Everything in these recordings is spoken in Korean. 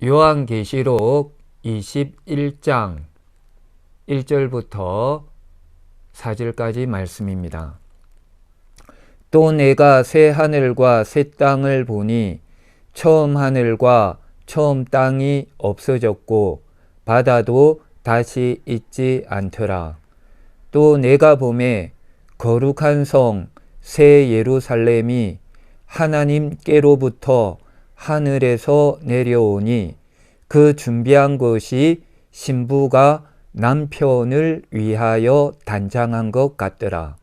요한계시록 21장 1절부터 4절까지 말씀입니다. 또 내가 새 하늘과 새 땅을 보니 처음 하늘과 처음 땅이 없어졌고 바다도 다시 있지 않더라. 또 내가 보매 거룩한 성 새 예루살렘이 하나님께로부터 하늘에서 내려오니 그 준비한 것이 신부가 남편을 위하여 단장한 것 같더라.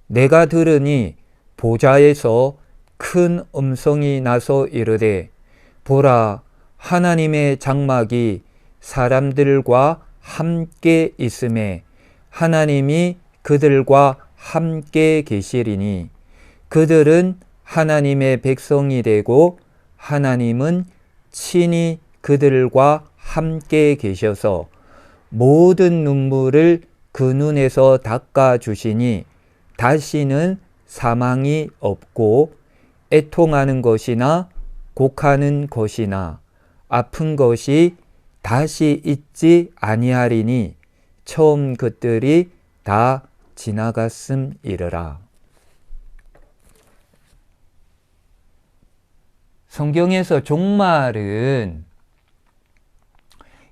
내가 들으니 보좌에서 큰 음성이 나서 이르되 보라, 하나님의 장막이 사람들과 함께 있음에 하나님이 그들과 함께 계시리니 그들은 하나님의 백성이 되고 하나님은 친히 그들과 함께 계셔서 모든 눈물을 그 눈에서 닦아 주시니 다시는 사망이 없고 애통하는 것이나 곡하는 것이나 아픈 것이 다시 있지 아니하리니 처음 것들이 다 지나갔음이러라. 성경에서 종말은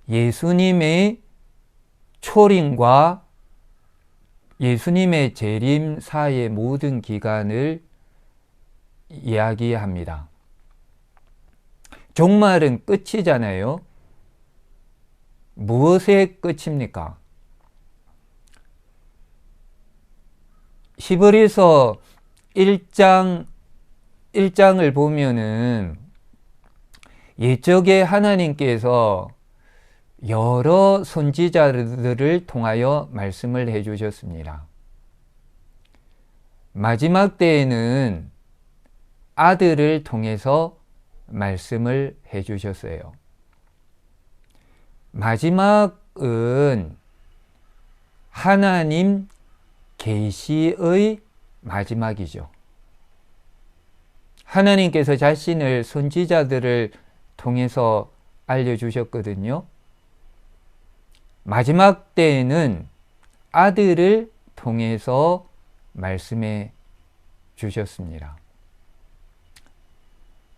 예수님의 초림과 예수님의 재림 사이의 모든 기간을 이야기합니다. 종말은 끝이잖아요. 무엇의 끝입니까? 히브리서 1장을 보면은 옛적에 하나님께서 여러 선지자들을 통하여 말씀을 해주셨습니다. 마지막 때에는 아들을 통해서 말씀을 해주셨어요. 마지막은 하나님 계시의 마지막이죠. 하나님께서 자신을 선지자들을 통해서 알려주셨거든요. 마지막 때에는 아들을 통해서 말씀해 주셨습니다.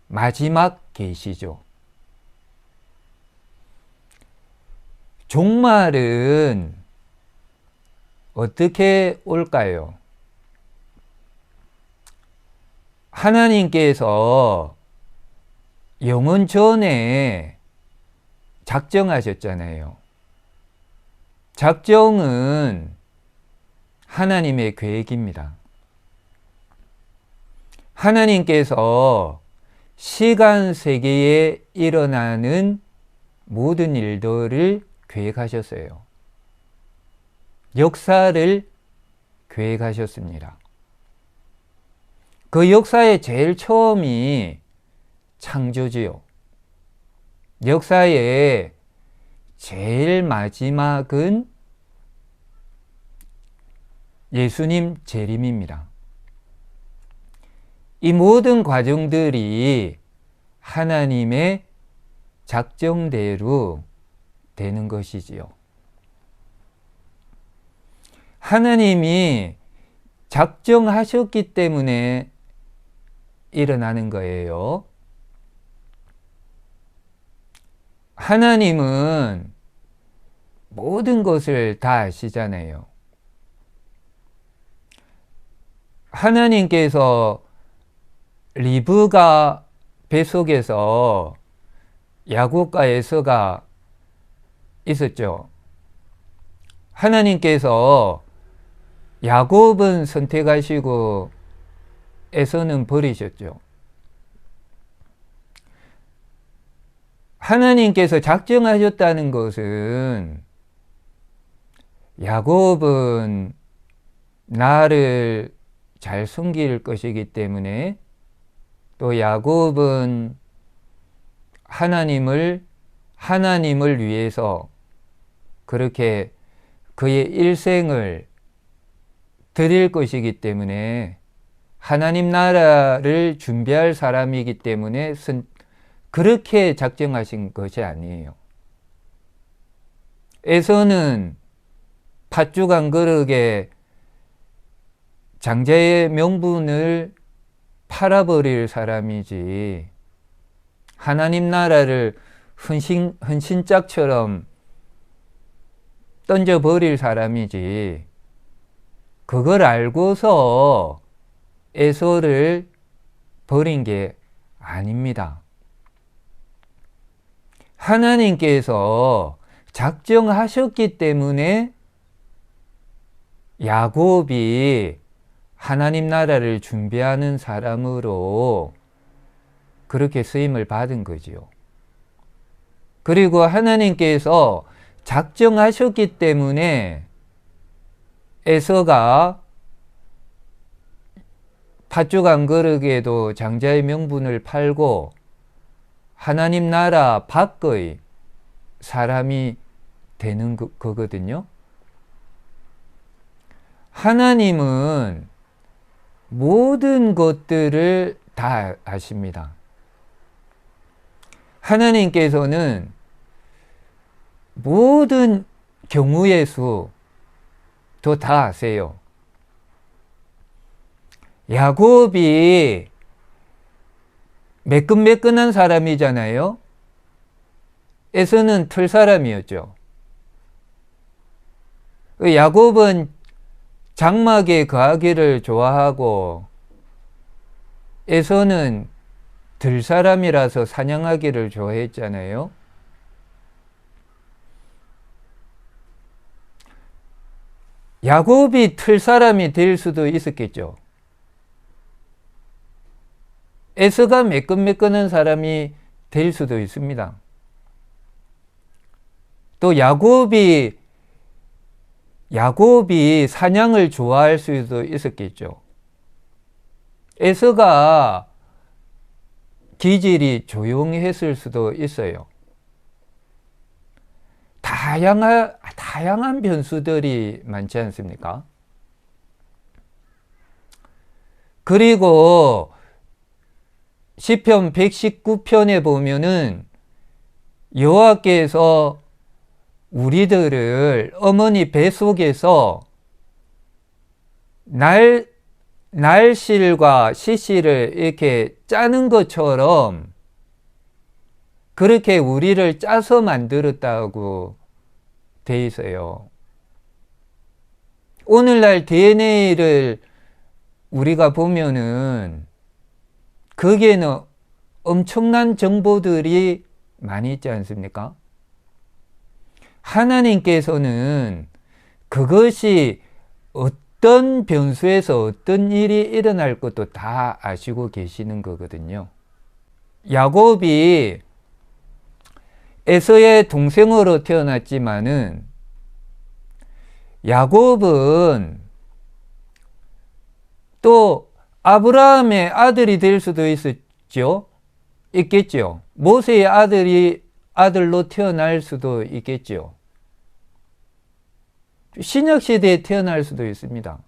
마지막 계시죠. 종말은 어떻게 올까요? 하나님께서 영원 전에 작정하셨잖아요. 작정은 하나님의 계획입니다. 하나님께서 시간 세계에 일어나는 모든 일들을 계획하셨어요. 역사를 계획하셨습니다. 그 역사의 제일 처음이 창조지요. 역사의 제일 마지막은 예수님 재림입니다. 이 모든 과정들이 하나님의 작정대로 되는 것이지요. 하나님이 작정하셨기 때문에 일어나는 거예요. 하나님은 모든 것을 다 아시잖아요. 하나님께서 리브가 뱃속에서 야곱과 에서가 있었죠. 하나님께서 야곱은 선택하시고 에서는 버리셨죠. 하나님께서 작정하셨다는 것은 야곱은 나를 잘 섬길 것이기 때문에 또 야곱은 하나님을 위해서 그렇게 그의 일생을 드릴 것이기 때문에 하나님 나라를 준비할 사람이기 때문에 그렇게 작정하신 것이 아니에요. 에서는 팥죽 한 그릇에 장자의 명분을 팔아버릴 사람이지, 하나님 나라를 헌신짝처럼 던져버릴 사람이지, 그걸 알고서 에서를 버린 게 아닙니다. 하나님께서 작정하셨기 때문에 야곱이 하나님 나라를 준비하는 사람으로 그렇게 쓰임을 받은 거지요. 그리고 하나님께서 작정하셨기 때문에 에서가 팥죽 한 그릇에도 장자의 명분을 팔고 하나님 나라 밖의 사람이 되는 거거든요. 하나님은 모든 것들을 다 아십니다. 하나님께서는 모든 경우의 수도 다 아세요. 야곱이 매끈매끈한 사람이잖아요. 에서는 틀 사람이었죠. 야곱은 장막에 거하기를 좋아하고 에서는 들 사람이라서 사냥하기를 좋아했잖아요. 야곱이 틀 사람이 될 수도 있었겠죠. 에서가 매끈매끈한 사람이 될 수도 있습니다. 또 야곱이 사냥을 좋아할 수도 있었겠죠. 에서가 기질이 조용했을 수도 있어요. 다양한 변수들이 많지 않습니까? 그리고 시편 119편에 보면은 여호와께서 우리들을 어머니 뱃속에서 날실과 시실을 이렇게 짜는 것처럼 그렇게 우리를 짜서 만들었다고 돼 있어요. 오늘날 DNA를 우리가 보면은 거기에는 엄청난 정보들이 많이 있지 않습니까? 하나님께서는 그것이 어떤 변수에서 어떤 일이 일어날 것도 다 아시고 계시는 거거든요. 야곱이 에서의 동생으로 태어났지만은 야곱은 또 아브라함의 아들이 될 수도 있겠죠. 모세의 아들로 태어날 수도 있겠죠. 신약 시대에 태어날 수도 있습니다.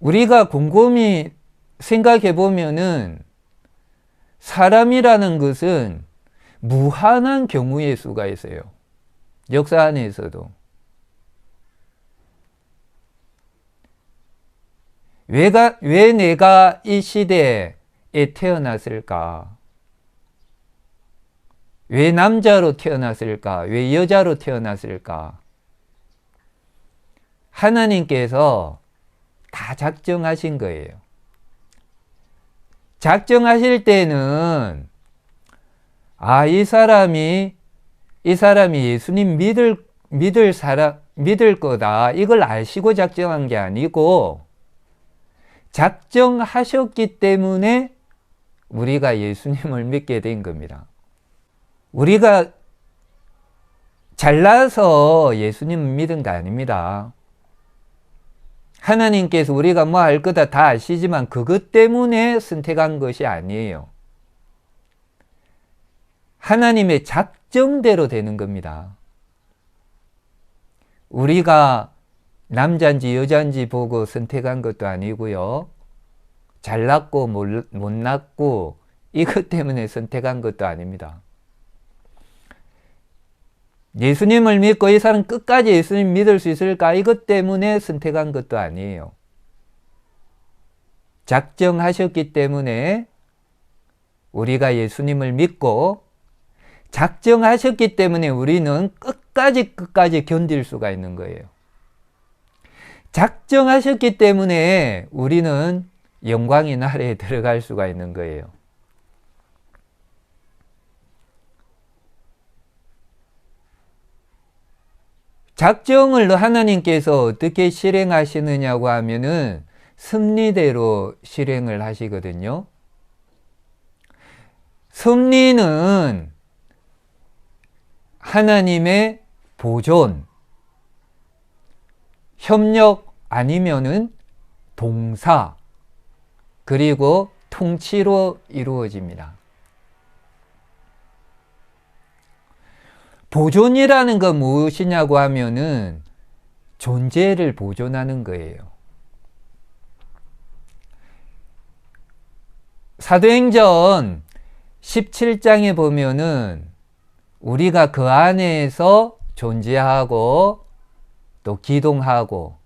우리가 곰곰이 생각해 보면은 사람이라는 것은 무한한 경우의 수가 있어요. 역사 안에서도. 왜 내가 이 시대에 태어났을까? 왜 남자로 태어났을까? 왜 여자로 태어났을까? 하나님께서 다 작정하신 거예요. 작정하실 때는 이 사람이 예수님 믿을 거다. 이걸 아시고 작정한 게 아니고 작정하셨기 때문에 우리가 예수님을 믿게 된 겁니다. 우리가 잘나서 예수님을 믿은 게 아닙니다. 하나님께서 우리가 뭐 할 거다 다 아시지만 그것 때문에 선택한 것이 아니에요. 하나님의 작정대로 되는 겁니다. 우리가 남자인지 여자인지 보고 선택한 것도 아니고요. 잘났고 못났고 이것 때문에 선택한 것도 아닙니다. 예수님을 믿고 이 사람 끝까지 예수님 믿을 수 있을까? 이것 때문에 선택한 것도 아니에요. 작정하셨기 때문에 우리가 예수님을 믿고, 작정하셨기 때문에 우리는 끝까지 견딜 수가 있는 거예요. 작정하셨기 때문에 우리는 영광의 나라에 들어갈 수가 있는 거예요. 작정을 하나님께서 어떻게 실행하시느냐고 하면은 섭리대로 실행을 하시거든요. 섭리는 하나님의 보존, 협력 아니면은 동사, 그리고 통치로 이루어집니다. 보존이라는 건 무엇이냐고 하면은 존재를 보존하는 거예요. 사도행전 17장에 보면은 우리가 그 안에서 존재하고 또 기동하고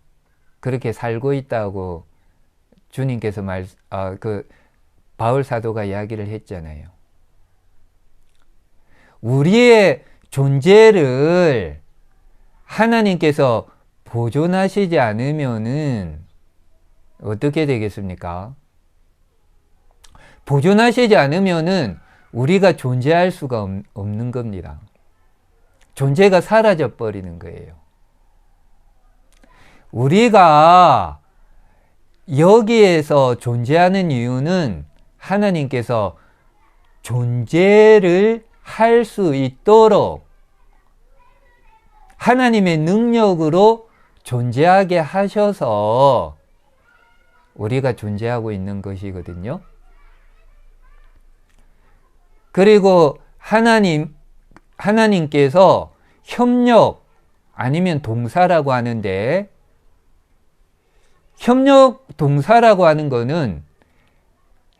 그렇게 살고 있다고 주님께서 바울 사도가 이야기를 했잖아요. 우리의 존재를 하나님께서 보존하시지 않으면은 어떻게 되겠습니까? 보존하시지 않으면은 우리가 존재할 수가 없는 겁니다. 존재가 사라져 버리는 거예요. 우리가 여기에서 존재하는 이유는 하나님께서 존재를 할 수 있도록 하나님의 능력으로 존재하게 하셔서 우리가 존재하고 있는 것이거든요. 그리고 하나님께서 협력 아니면 동사라고 하는데, 협력 동사라고 하는 것은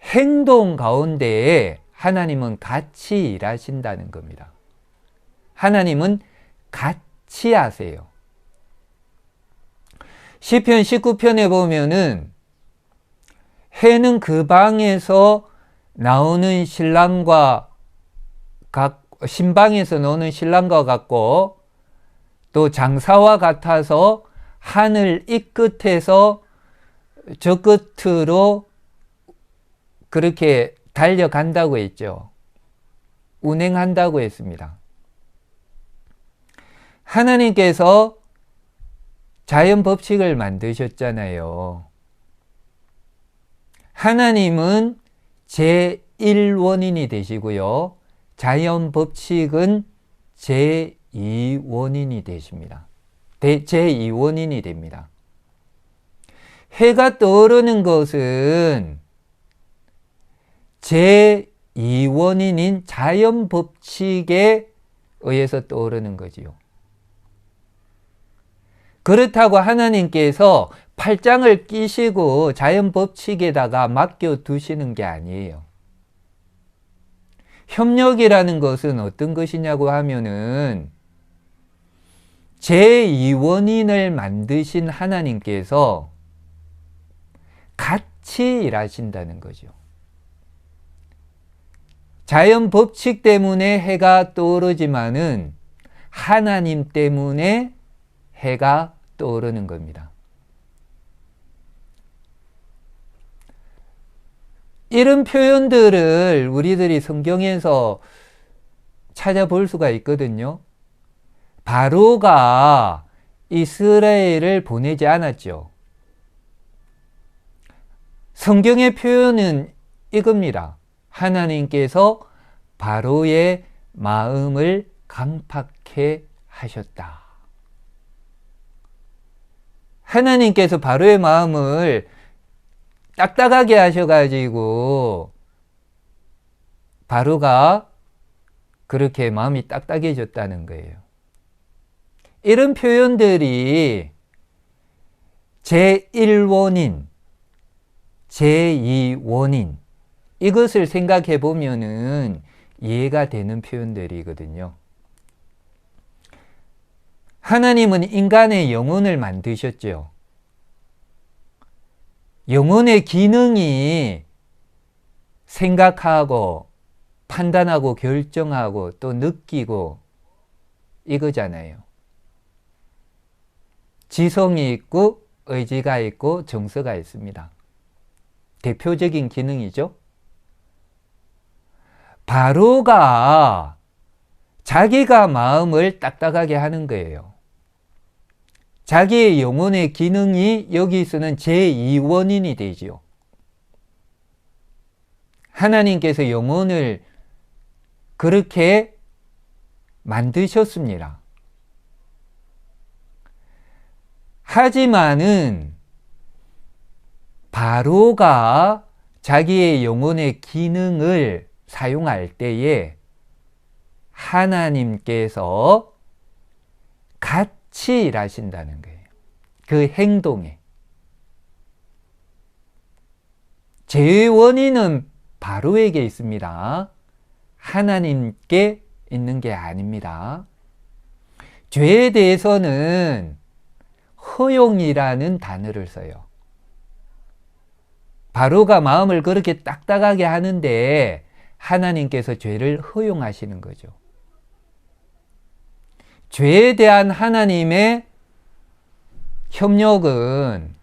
행동 가운데에 하나님은 같이 일하신다는 겁니다. 하나님은 같이 하세요. 시편 19편에 보면은 해는 그 방에서 나오는 신방에서 나오는 신랑과 같고, 또 장사와 같아서 하늘 이 끝에서 저 끝으로 그렇게 달려간다고 했죠. 운행한다고 했습니다. 하나님께서 자연 법칙을 만드셨잖아요. 하나님은 제1원인이 되시고요. 자연 법칙은 제2원인이 되십니다. 제2원인이 됩니다. 해가 떠오르는 것은 제2원인인 자연 법칙에 의해서 떠오르는 거지요. 그렇다고 하나님께서 팔짱을 끼시고 자연 법칙에다가 맡겨두시는 게 아니에요. 협력이라는 것은 어떤 것이냐고 하면은 제2원인을 만드신 하나님께서 같이 일하신다는 거죠. 자연 법칙 때문에 해가 떠오르지만은 하나님 때문에 해가 떠오르는 겁니다. 이런 표현들을 우리들이 성경에서 찾아볼 수가 있거든요. 바로가 이스라엘을 보내지 않았죠. 성경의 표현은 이겁니다. 하나님께서 바로의 마음을 강팍해 하셨다. 하나님께서 바로의 마음을 딱딱하게 하셔가지고 바로가 그렇게 마음이 딱딱해졌다는 거예요. 이런 표현들이 제1원인, 제2 원인, 이것을 생각해 보면은 이해가 되는 표현들이거든요. 하나님은 인간의 영혼을 만드셨죠. 영혼의 기능이 생각하고 판단하고 결정하고 또 느끼고 이거잖아요. 지성이 있고 의지가 있고 정서가 있습니다. 대표적인 기능이죠. 바로가 자기가 마음을 딱딱하게 하는 거예요. 자기의 영혼의 기능이 여기서는 제2원인이 되죠. 하나님께서 영혼을 그렇게 만드셨습니다. 하지만은 바로가 자기의 영혼의 기능을 사용할 때에 하나님께서 같이 일하신다는 거예요. 그 행동에. 죄의 원인은 바로에게 있습니다. 하나님께 있는 게 아닙니다. 죄에 대해서는 허용이라는 단어를 써요. 바로가 마음을 그렇게 딱딱하게 하는데 하나님께서 죄를 허용하시는 거죠. 죄에 대한 하나님의 협력은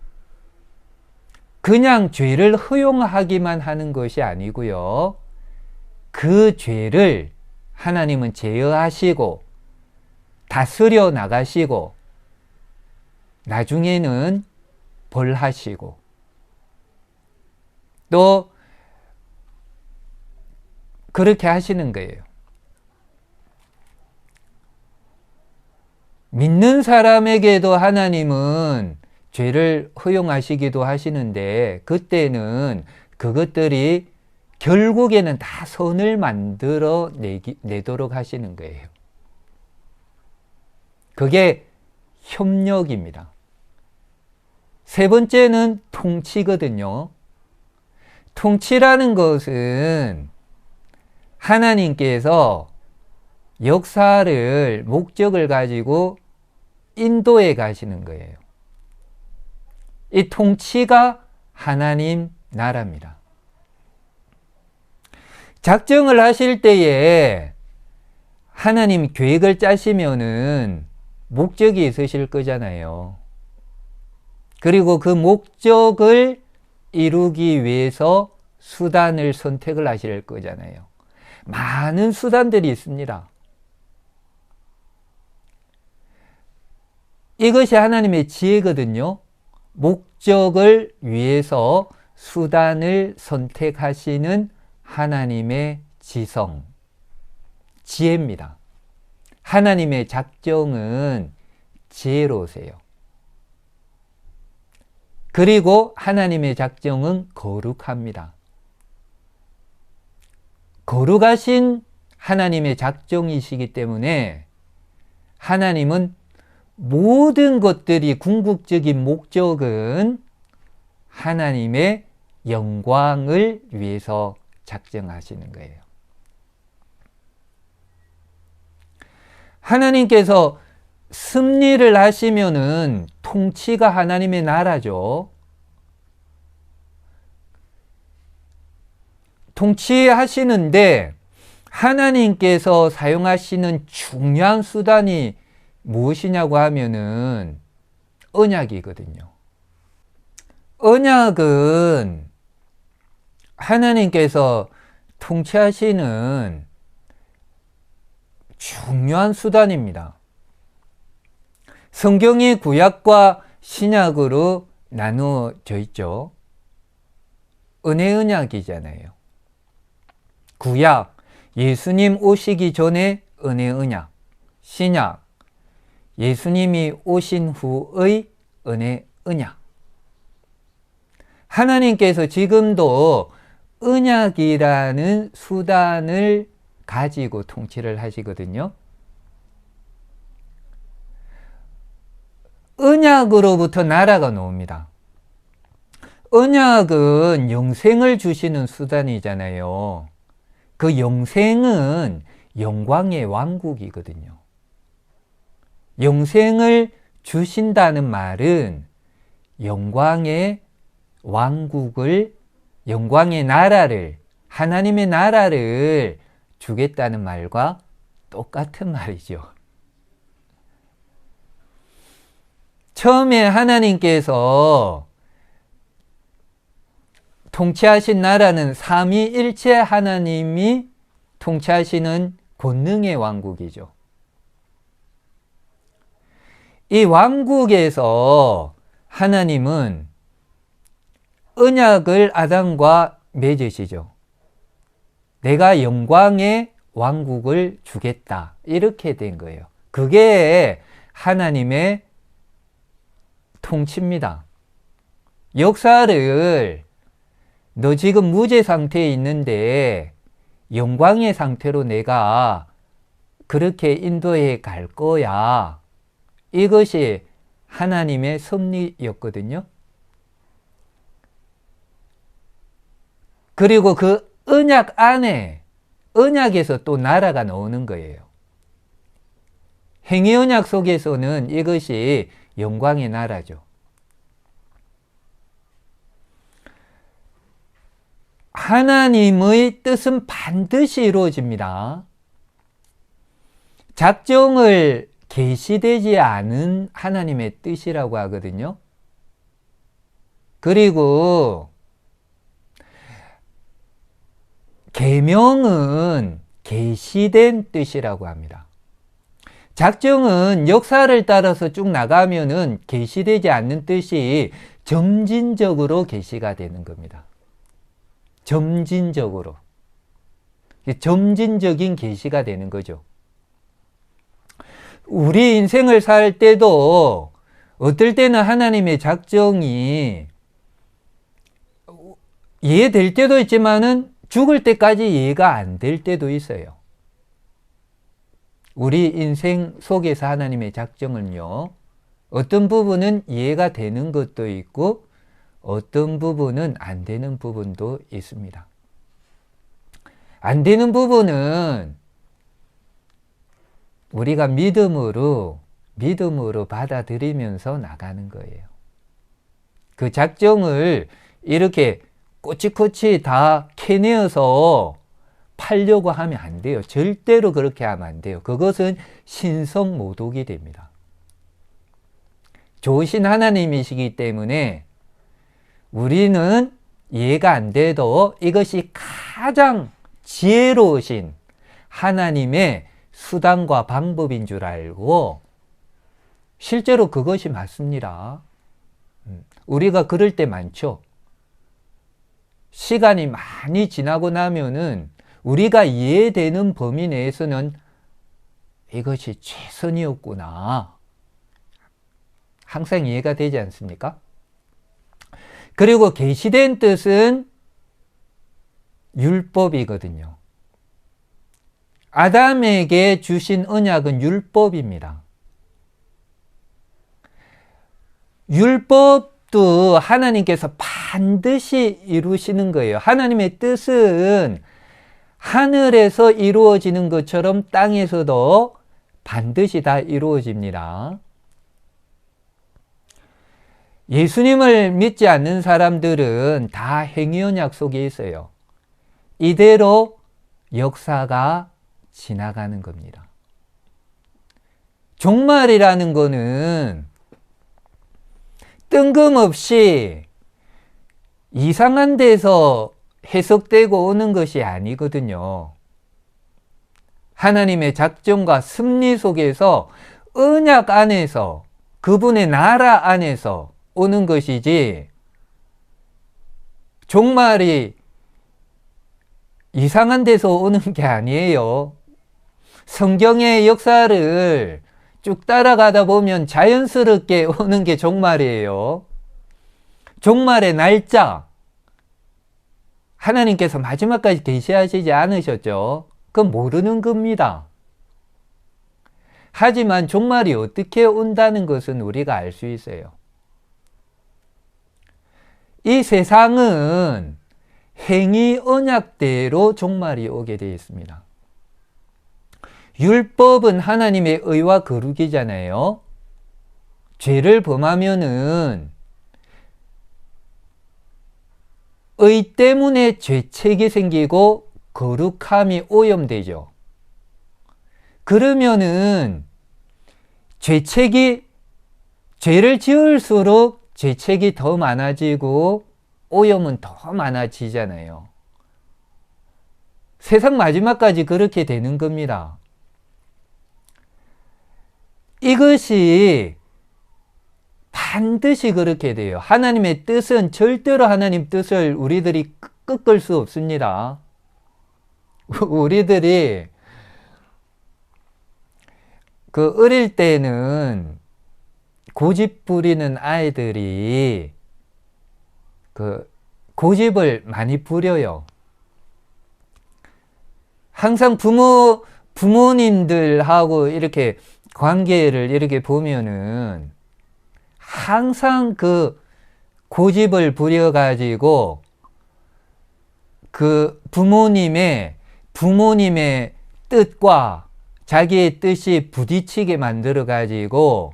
그냥 죄를 허용하기만 하는 것이 아니고요. 그 죄를 하나님은 제어하시고 다스려 나가시고 나중에는 벌하시고 또 그렇게 하시는 거예요. 믿는 사람에게도 하나님은 죄를 허용하시기도 하시는데 그때는 그것들이 결국에는 다 선을 만들어 내도록 하시는 거예요. 그게 협력입니다. 세 번째는 통치거든요. 통치라는 것은 하나님께서 역사를, 목적을 가지고 인도해 가시는 거예요. 이 통치가 하나님 나라입니다. 작정을 하실 때에 하나님 계획을 짜시면은 목적이 있으실 거잖아요. 그리고 그 목적을 이루기 위해서 수단을 선택을 하실 거잖아요. 많은 수단들이 있습니다. 이것이 하나님의 지혜거든요. 목적을 위해서 수단을 선택하시는 하나님의 지성, 지혜입니다. 하나님의 작정은 지혜로우세요. 그리고 하나님의 작정은 거룩합니다. 거룩하신 하나님의 작정이시기 때문에 하나님은 모든 것들이 궁극적인 목적은 하나님의 영광을 위해서 작정하시는 거예요. 하나님께서 섭리를 하시면은 통치가 하나님의 나라죠. 통치하시는데 하나님께서 사용하시는 중요한 수단이 무엇이냐고 하면은 언약이거든요. 언약은 하나님께서 통치하시는 중요한 수단입니다. 성경이 구약과 신약으로 나누어져 있죠. 은혜 언약이잖아요. 구약, 예수님 오시기 전에 은혜 언약. 신약, 예수님이 오신 후의 은혜 언약. 하나님께서 지금도 언약이라는 수단을 가지고 통치를 하시거든요. 언약으로부터 나라가 나옵니다. 언약은 영생을 주시는 수단이잖아요. 그 영생은 영광의 왕국이거든요. 영생을 주신다는 말은 영광의 왕국을, 영광의 나라를, 하나님의 나라를 주겠다는 말과 똑같은 말이죠. 처음에 하나님께서 통치하신 나라는 삼위일체 하나님이 통치하시는 권능의 왕국이죠. 이 왕국에서 하나님은 언약을 아담과 맺으시죠. 내가 영광의 왕국을 주겠다. 이렇게 된 거예요. 그게 하나님의 통치입니다. 역사를 너 지금 무죄 상태에 있는데 영광의 상태로 내가 그렇게 인도해 갈 거야. 이것이 하나님의 섭리였거든요. 그리고 그 언약 안에, 언약에서 또 나라가 나오는 거예요. 행위 언약 속에서는 이것이 영광의 나라죠. 하나님의 뜻은 반드시 이루어집니다. 작정을 계시되지 않은 하나님의 뜻이라고 하거든요. 그리고 계명은 계시된 뜻이라고 합니다. 작정은 역사를 따라서 쭉 나가면은 계시되지 않는 뜻이 점진적으로 계시가 되는 겁니다. 점진적으로. 점진적인 계시가 되는 거죠. 우리 인생을 살 때도 어떨 때는 하나님의 작정이 이해될 때도 있지만은 죽을 때까지 이해가 안 될 때도 있어요. 우리 인생 속에서 하나님의 작정은요, 어떤 부분은 이해가 되는 것도 있고 어떤 부분은 안 되는 부분도 있습니다. 안 되는 부분은 우리가 믿음으로 받아들이면서 나가는 거예요. 그 작정을 이렇게 꼬치꼬치 다 캐내어서 팔려고 하면 안 돼요. 절대로 그렇게 하면 안 돼요. 그것은 신성모독이 됩니다. 좋으신 하나님이시기 때문에 우리는 이해가 안 돼도 이것이 가장 지혜로우신 하나님의 수단과 방법인 줄 알고 실제로 그것이 맞습니다. 우리가 그럴 때 많죠. 시간이 많이 지나고 나면은 우리가 이해되는 범위 내에서는 이것이 최선이었구나. 항상 이해가 되지 않습니까? 그리고 계시된 뜻은 율법이거든요. 아담에게 주신 언약은 율법입니다. 율법도 하나님께서 반드시 이루시는 거예요. 하나님의 뜻은 하늘에서 이루어지는 것처럼 땅에서도 반드시 다 이루어집니다. 예수님을 믿지 않는 사람들은 다 행위언약 속에 있어요. 이대로 역사가 지나가는 겁니다. 종말이라는 거는 뜬금없이 이상한 데서 해석되고 오는 것이 아니거든요. 하나님의 작정과 섭리 속에서 언약 안에서 그분의 나라 안에서 오는 것이지 종말이 이상한 데서 오는 게 아니에요. 성경의 역사를 쭉 따라가다 보면 자연스럽게 오는 게 종말이에요. 종말의 날짜 하나님께서 마지막까지 계시하시지 않으셨죠. 그건 모르는 겁니다. 하지만 종말이 어떻게 온다는 것은 우리가 알 수 있어요. 이 세상은 행위 언약대로 종말이 오게 되어 있습니다. 율법은 하나님의 의와 거룩이잖아요. 죄를 범하면은 의 때문에 죄책이 생기고 거룩함이 오염되죠. 그러면은 죄를 지을수록 죄책이 더 많아지고 오염은 더 많아지잖아요. 세상 마지막까지 그렇게 되는 겁니다. 이것이 반드시 그렇게 돼요. 하나님의 뜻은 절대로 하나님 뜻을 우리들이 꺾을 수 없습니다. 우리들이 어릴 때는 고집 부리는 아이들이 고집을 많이 부려요. 항상 부모님들하고 이렇게 관계를 이렇게 보면은 항상 고집을 부려가지고 부모님의 뜻과 자기의 뜻이 부딪히게 만들어가지고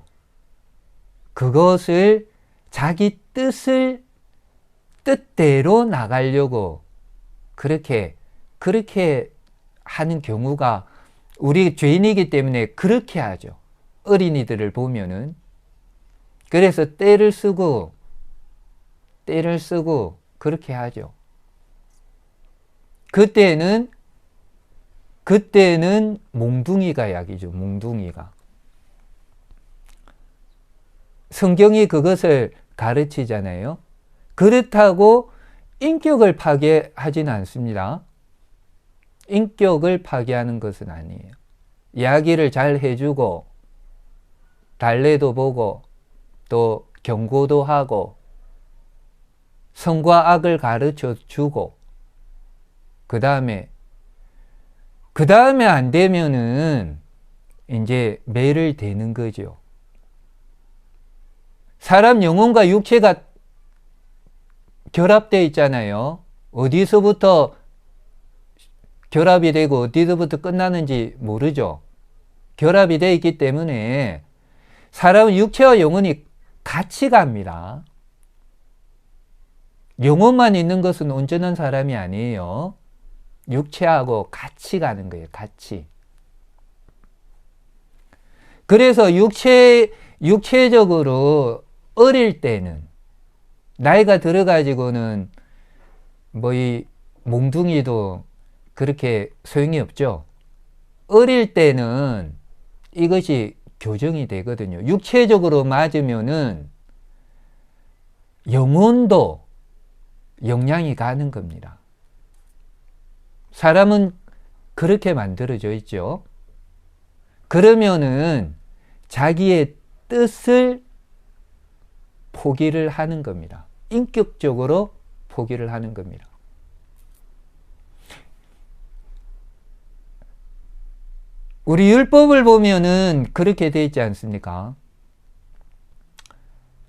그것을 자기 뜻대로 나가려고 그렇게 하는 경우가 우리 죄인이기 때문에 그렇게 하죠. 어린이들을 보면은. 그래서 때를 쓰고 그렇게 하죠. 그때는 몽둥이가 약이죠. 몽둥이가. 성경이 그것을 가르치잖아요. 그렇다고 인격을 파괴하지는 않습니다. 인격을 파괴하는 것은 아니에요. 이야기를 잘 해주고 달래도 보고 또 경고도 하고 선과 악을 가르쳐 주고 그 다음에 안 되면은 이제 매를 대는 거죠. 사람 영혼과 육체가 결합되어 있잖아요. 어디서부터 결합이 되고 어디서부터 끝나는지 모르죠. 결합이 되어 있기 때문에 사람은 육체와 영혼이 같이 갑니다. 영혼만 있는 것은 온전한 사람이 아니에요. 육체하고 같이 가는 거예요. 같이. 그래서 육체적으로 어릴 때는 나이가 들어가지고는 이 몽둥이도 그렇게 소용이 없죠. 어릴 때는 이것이 교정이 되거든요. 육체적으로 맞으면은 영혼도 영향이 가는 겁니다. 사람은 그렇게 만들어져 있죠. 그러면은 자기의 뜻을 포기를 하는 겁니다. 인격적으로 포기를 하는 겁니다. 우리 율법을 보면은 그렇게 되어 있지 않습니까?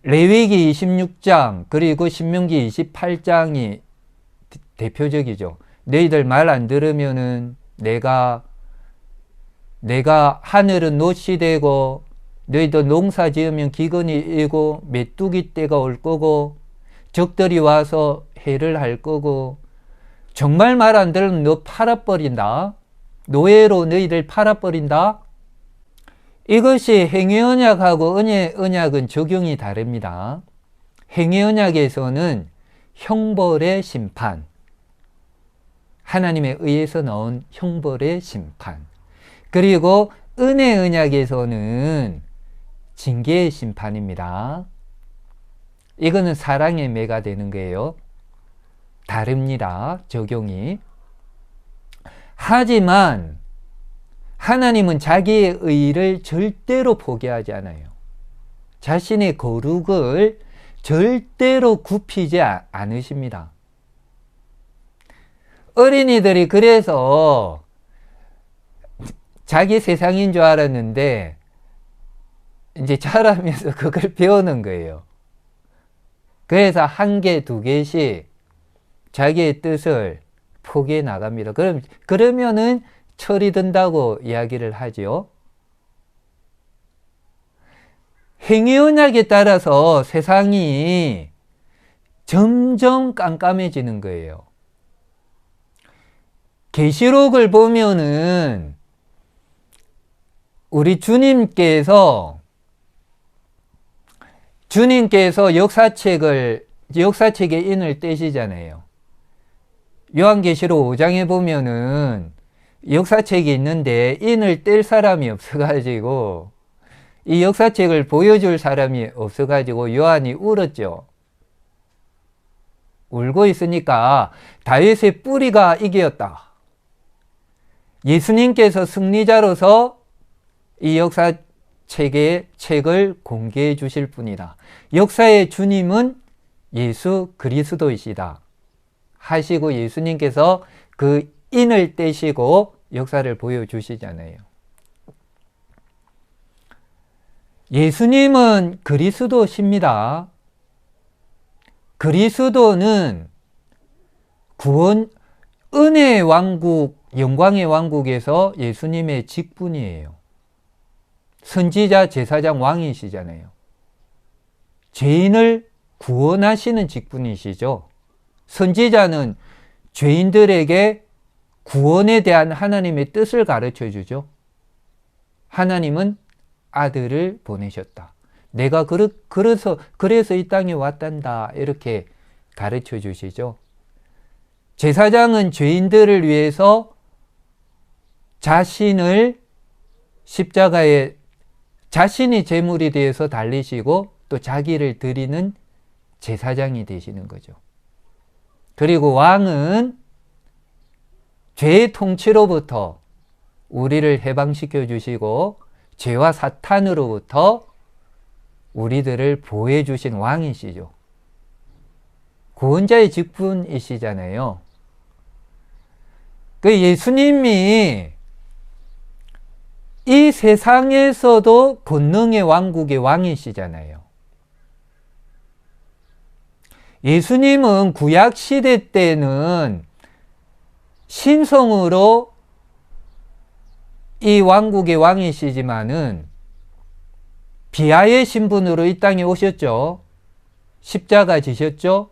레위기 26장 그리고 신명기 28장이 대표적이죠. 너희들 말 안 들으면은 내가 하늘은 노시 되고 너희들 농사 지으면 기근이 일고 메뚜기 때가 올 거고 적들이 와서 해를 할 거고 정말 말 안 들으면 너 팔아버린다. 노예로 너희들 팔아버린다. 이것이 행위언약하고 은혜언약은 적용이 다릅니다. 행위언약에서는 형벌의 심판, 하나님에 의해서 나온 형벌의 심판, 그리고 은혜언약에서는 징계의 심판입니다. 이거는 사랑의 매가 되는 거예요. 다릅니다. 적용이. 하지만 하나님은 자기의 의를 절대로 포기하지 않아요. 자신의 거룩을 절대로 굽히지 않으십니다. 어린이들이 그래서 자기 세상인 줄 알았는데 이제 자라면서 그걸 배우는 거예요. 그래서 한 개, 두 개씩 자기의 뜻을 포기해 나갑니다. 그러면은 철이 든다고 이야기를 하지요. 행위언약에 따라서 세상이 점점 깜깜해지는 거예요. 계시록을 보면은 우리 주님께서 역사책에 인을 떼시잖아요. 요한계시록 5장에 보면은 역사책이 있는데 인을 뗄 사람이 없어가지고 이 역사책을 보여줄 사람이 없어가지고 요한이 울었죠. 울고 있으니까 다윗의 뿌리가 이겼다. 예수님께서 승리자로서 이 책을 공개해 주실 분이다. 역사의 주님은 예수 그리스도이시다. 하시고 예수님께서 그 인을 떼시고 역사를 보여주시잖아요. 예수님은 그리스도십니다. 그리스도는 은혜의 왕국, 영광의 왕국에서 예수님의 직분이에요. 선지자, 제사장, 왕이시잖아요. 죄인을 구원하시는 직분이시죠. 선지자는 죄인들에게 구원에 대한 하나님의 뜻을 가르쳐 주죠. 하나님은 아들을 보내셨다. 내가 그래서 이 땅에 왔단다. 이렇게 가르쳐 주시죠. 제사장은 죄인들을 위해서 자신을 십자가에 자신이 제물이 되어서 달리시고 또 자기를 드리는 제사장이 되시는 거죠. 그리고 왕은 죄의 통치로부터 우리를 해방시켜 주시고 죄와 사탄으로부터 우리들을 보호해 주신 왕이시죠. 구원자의 직분이시잖아요. 그 예수님이 이 세상에서도 권능의 왕국의 왕이시잖아요. 예수님은 구약시대 때는 신성으로 이 왕국의 왕이시지만은 비하의 신분으로 이 땅에 오셨죠. 십자가 지셨죠.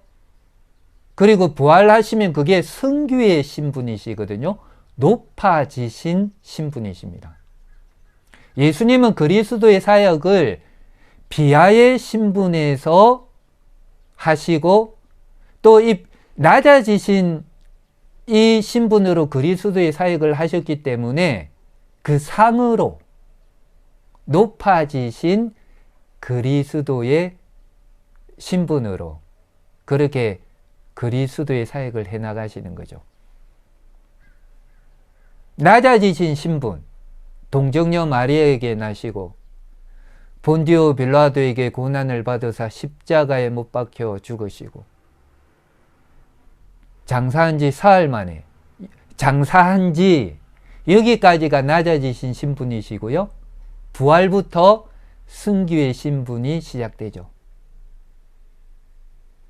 그리고 부활하시면 그게 성규의 신분이시거든요. 높아지신 신분이십니다. 예수님은 그리스도의 사역을 비하의 신분에서 하시고 또 이 낮아지신 이 신분으로 그리스도의 사역을 하셨기 때문에 그 상으로 높아지신 그리스도의 신분으로 그렇게 그리스도의 사역을 해나가시는 거죠. 낮아지신 신분, 동정녀 마리아에게 나시고 본디오 빌라도에게 고난을 받으사 십자가에 못 박혀 죽으시고 장사한 지 사흘 만에 장사한 지 여기까지가 낮아지신 신분이시고요. 부활부터 승규의 신분이 시작되죠.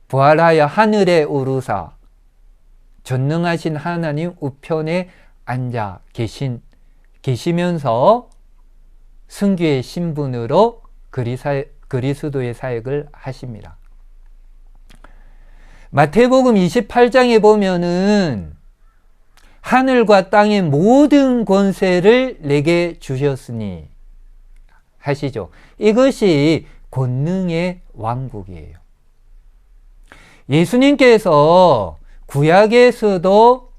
부활하여 하늘에 오르사 전능하신 하나님 우편에 앉아 계시면서 승규의 신분으로 그리스도의 사역을 하십니다. 마태복음 28장에 보면은 하늘과 땅의 모든 권세를 내게 주셨으니 하시죠. 이것이 권능의 왕국이에요. 예수님께서 구약에서도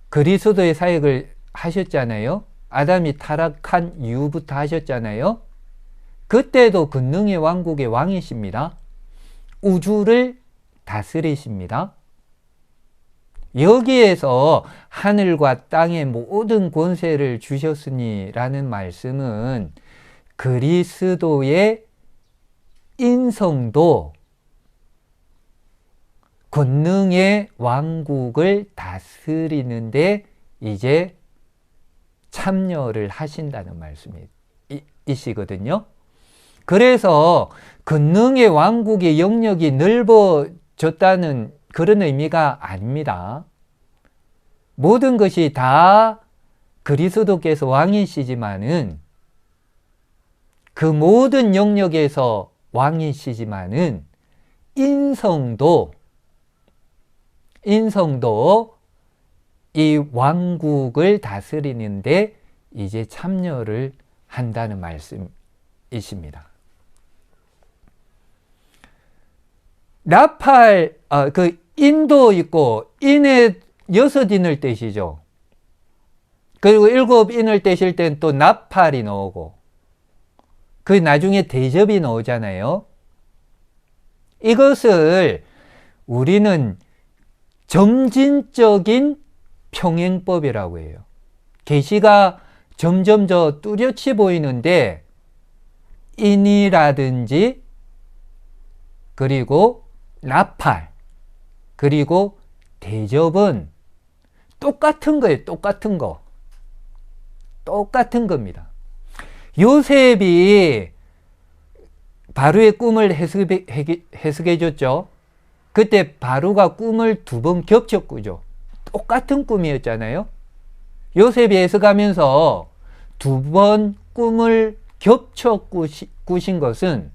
그리스도의 사역을 하셨잖아요. 아담이 타락한 이후부터 하셨잖아요. 그때도 권능의 왕국의 왕이십니다. 우주를 다스리십니다. 여기에서 하늘과 땅의 모든 권세를 주셨으니 라는 말씀은 그리스도의 인성도 권능의 왕국을 다스리는데 이제 참여를 하신다는 말씀이시거든요. 그래서 권능의 왕국의 영역이 넓어졌다는 그런 의미가 아닙니다. 모든 것이 다 그리스도께서 왕이시지만은, 그 모든 영역에서 왕이시지만은 인성도 이 왕국을 다스리는데 이제 참여를 한다는 말씀이십니다. 나팔, 그 인도 있고, 인의 6인을 떼시죠. 그리고 7인을 떼실 땐 또 나팔이 나오고, 그 나중에 대접이 나오잖아요. 이것을 우리는 점진적인 평행법이라고 해요. 계시가 점점 더 뚜렷이 보이는데, 인이라든지, 그리고 나팔, 그리고 대접은 똑같은 거예요. 똑같은 거. 똑같은 겁니다. 요셉이 바로의 꿈을 해석해 줬죠. 그때 바로가 꿈을 2번 겹쳐 꾸죠. 똑같은 꿈이었잖아요. 요셉이 해석하면서 2번 꿈을 겹쳐 꾸신 것은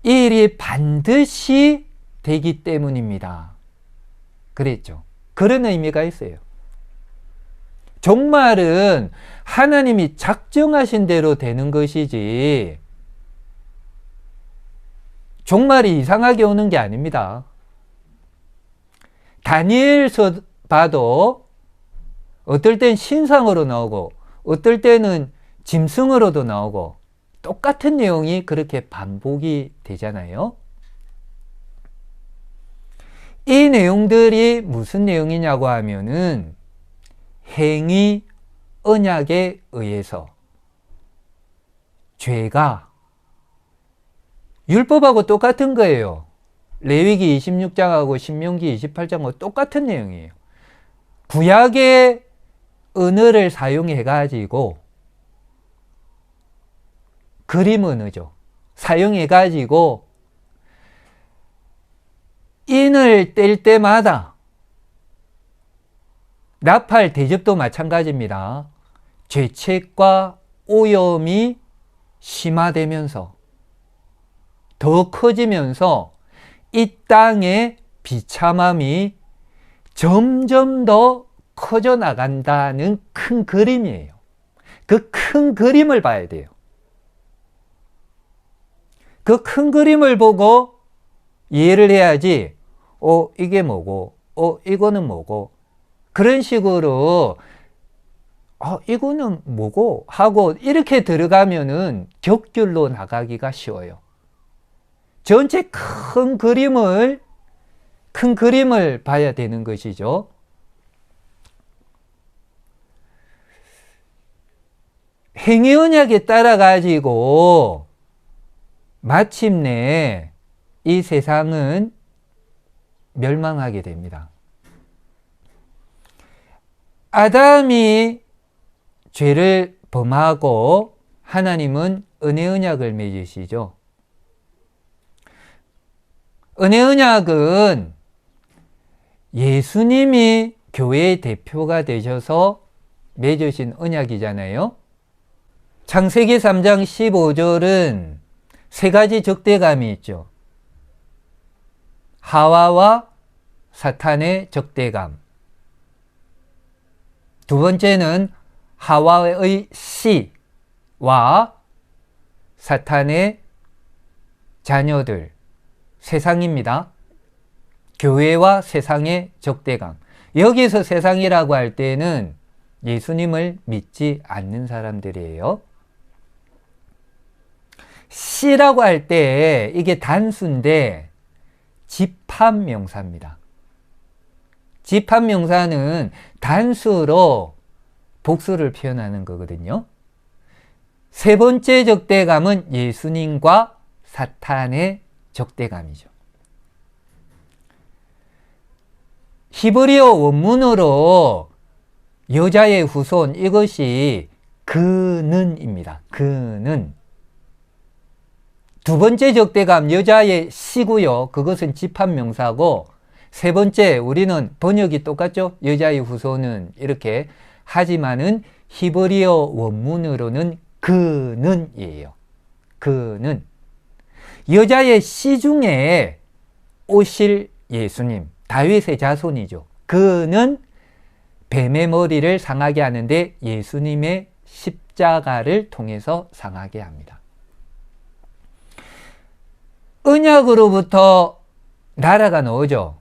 이 일이 반드시 되기 때문입니다. 그랬죠. 그런 의미가 있어요. 종말은 하나님이 작정하신 대로 되는 것이지, 종말이 이상하게 오는 게 아닙니다. 다니엘서 봐도 어떨 땐 신상으로 나오고, 어떨 때는 짐승으로도 나오고, 똑같은 내용이 그렇게 반복이 되잖아요. 이 내용들이 무슨 내용이냐고 하면은 행위 언약에 의해서 죄가 율법하고 똑같은 거예요. 레위기 26장하고 신명기 28장하고 똑같은 내용이에요. 구약의 언어를 사용해 가지고, 그림 언어죠. 사용해 가지고 인을 뗄 때마다, 나팔 대접도 마찬가지입니다. 죄책과 오염이 심화되면서, 더 커지면서 이 땅의 비참함이 점점 더 커져 나간다는 큰 그림이에요. 그 큰 그림을 봐야 돼요. 그 큰 그림을 보고 이해를 해야지, 이게 뭐고, 이거는 뭐고, 그런 식으로, 이거는 뭐고 하고 이렇게 들어가면은 격줄로 나가기가 쉬워요. 전체 큰 그림을 봐야 되는 것이죠. 행위 언약에 따라 가지고 마침내 이 세상은 멸망하게 됩니다. 아담이 죄를 범하고 하나님은 은혜 언약을 맺으시죠. 은혜 언약은 예수님이 교회의 대표가 되셔서 맺으신 언약이잖아요. 창세기 3장 15절은 3가지 적대감이 있죠. 하와와 사탄의 적대감. 2번째는 하와의 씨와 사탄의 자녀들, 세상입니다. 교회와 세상의 적대감. 여기서 세상이라고 할 때는 예수님을 믿지 않는 사람들이에요. 씨라고 할 때 이게 단수인데 집합명사입니다. 집합명사는 단수로 복수를 표현하는 거거든요. 3번째 적대감은 예수님과 사탄의 적대감이죠. 히브리어 원문으로 여자의 후손, 이것이 그는입니다. 그는. 두 번째 적대감 여자의 시고요. 그것은 집합명사고, 세 번째 우리는 번역이 똑같죠. 여자의 후손은 이렇게 하지만은 히브리어 원문으로는 그는이에요. 그는 여자의 시 중에 오실 예수님, 다윗의 자손이죠. 그는 뱀의 머리를 상하게 하는데 예수님의 십자가를 통해서 상하게 합니다. 언약으로부터 나라가 나오죠.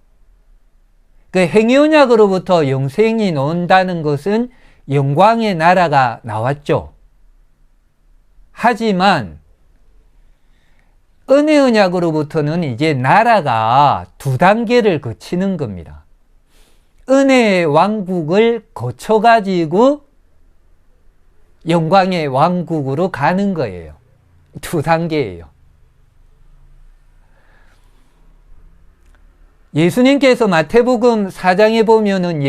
그 행위언약으로부터 영생이 나온다는 것은 영광의 나라가 나왔죠. 하지만 은혜 언약으로부터는 이제 나라가 두 단계를 거치는 겁니다. 은혜의 왕국을 거쳐가지고 영광의 왕국으로 가는 거예요. 두 단계예요. 예수님께서 마태복음 4장에 보면은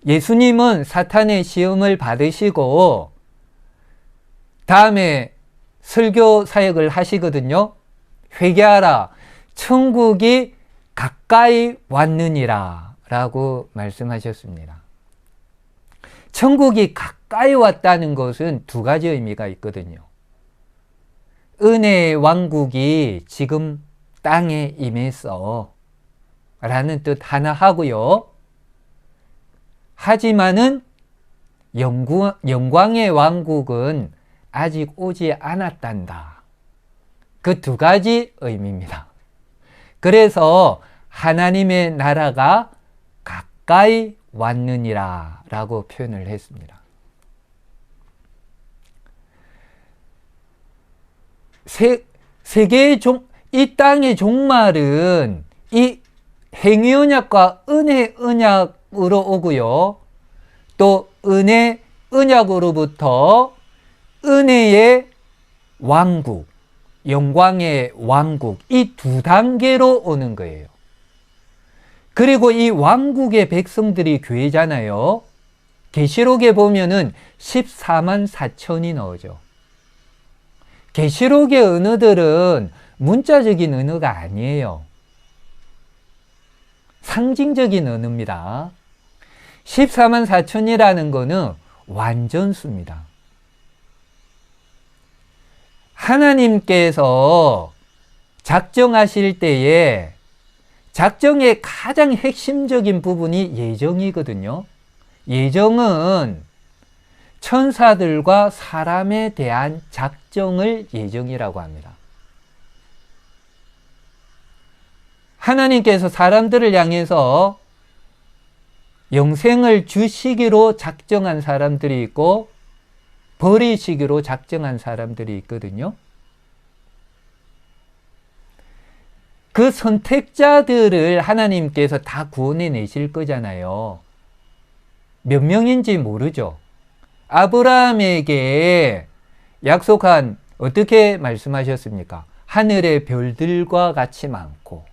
예수님은 사탄의 시험을 받으시고 다음에 설교 사역을 하시거든요. 회개하라, 천국이 가까이 왔느니라 라고 말씀하셨습니다. 천국이 가까이 왔다는 것은 두 가지 의미가 있거든요. 은혜의 왕국이 지금 땅에 임했어 라는 뜻 하나 하고요. 하지만은 영광의 왕국은 아직 오지 않았단다. 그 두 가지 의미입니다. 그래서 하나님의 나라가 가까이 왔느니라 라고 표현을 했습니다. 이 땅의 종말은 이 행위 언약과 은혜 언약으로 오고요. 또 은혜 언약으로부터 은혜의 왕국, 영광의 왕국, 이 두 단계로 오는 거예요. 그리고 이 왕국의 백성들이 교회잖아요. 계시록에 보면은 14만 4천이 나오죠. 계시록의 언어들은 문자적인 언어가 아니에요. 상징적인 언어입니다. 14만 4천이라는 거는 완전수입니다. 하나님께서 작정하실 때에 작정의 가장 핵심적인 부분이 예정이거든요. 예정은 천사들과 사람에 대한 작정을 예정이라고 합니다. 하나님께서 사람들을 향해서 영생을 주시기로 작정한 사람들이 있고 버리시기로 작정한 사람들이 있거든요. 그 선택자들을 하나님께서 다 구원해 내실 거잖아요. 몇 명인지 모르죠. 아브라함에게 약속한 어떻게 말씀하셨습니까? 하늘의 별들과 같이 많고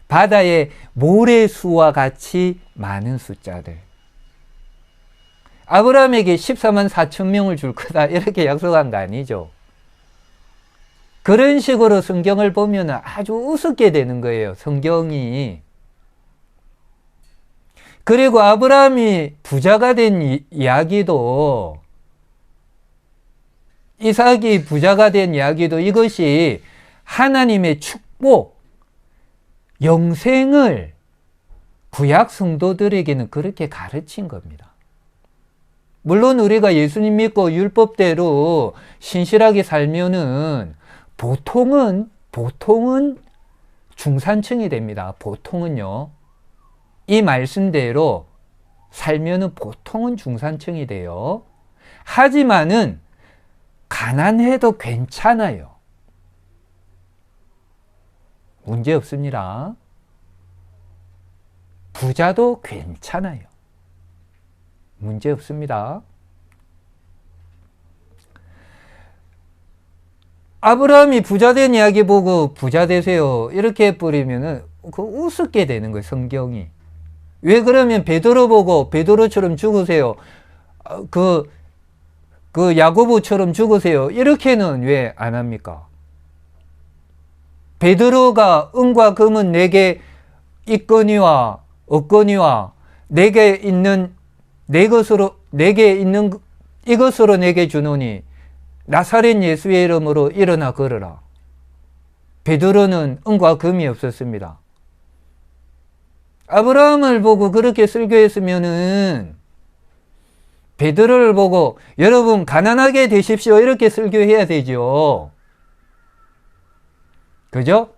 바다의 모래수와 같이 많은 숫자들. 아브라함에게 14만 4천 명을 줄 거다 이렇게 약속한 거 아니죠. 그런 식으로 성경을 보면 아주 우습게 되는 거예요. 성경이. 그리고 아브라함이 부자가 된 이야기도 이삭이 부자가 된 이야기도 이것이 하나님의 축복, 영생을 구약 성도들에게는 그렇게 가르친 겁니다. 물론 우리가 예수님 믿고 율법대로 신실하게 살면은 보통은 중산층이 됩니다. 보통은요. 이 말씀대로 살면은 보통은 중산층이 돼요. 하지만은 가난해도 괜찮아요. 문제 없습니다. 부자도 괜찮아요. 문제 없습니다. 아브라함이 부자 된 이야기 보고 부자 되세요 이렇게 해버리면은 그 우습게 되는 거예요. 성경이. 왜 그러면 베드로 보고 베드로처럼 죽으세요. 그 야고보처럼 죽으세요. 이렇게는 왜 안 합니까? 베드로가 은과 금은 내게 있거니와 없거니와 내게 있는 이것으로 내게 주노니 나사렛 예수의 이름으로 일어나 걸으라. 베드로는 은과 금이 없었습니다. 아브라함을 보고 그렇게 설교했으면은 베드로를 보고 여러분 가난하게 되십시오 이렇게 설교해야 되죠. 그죠?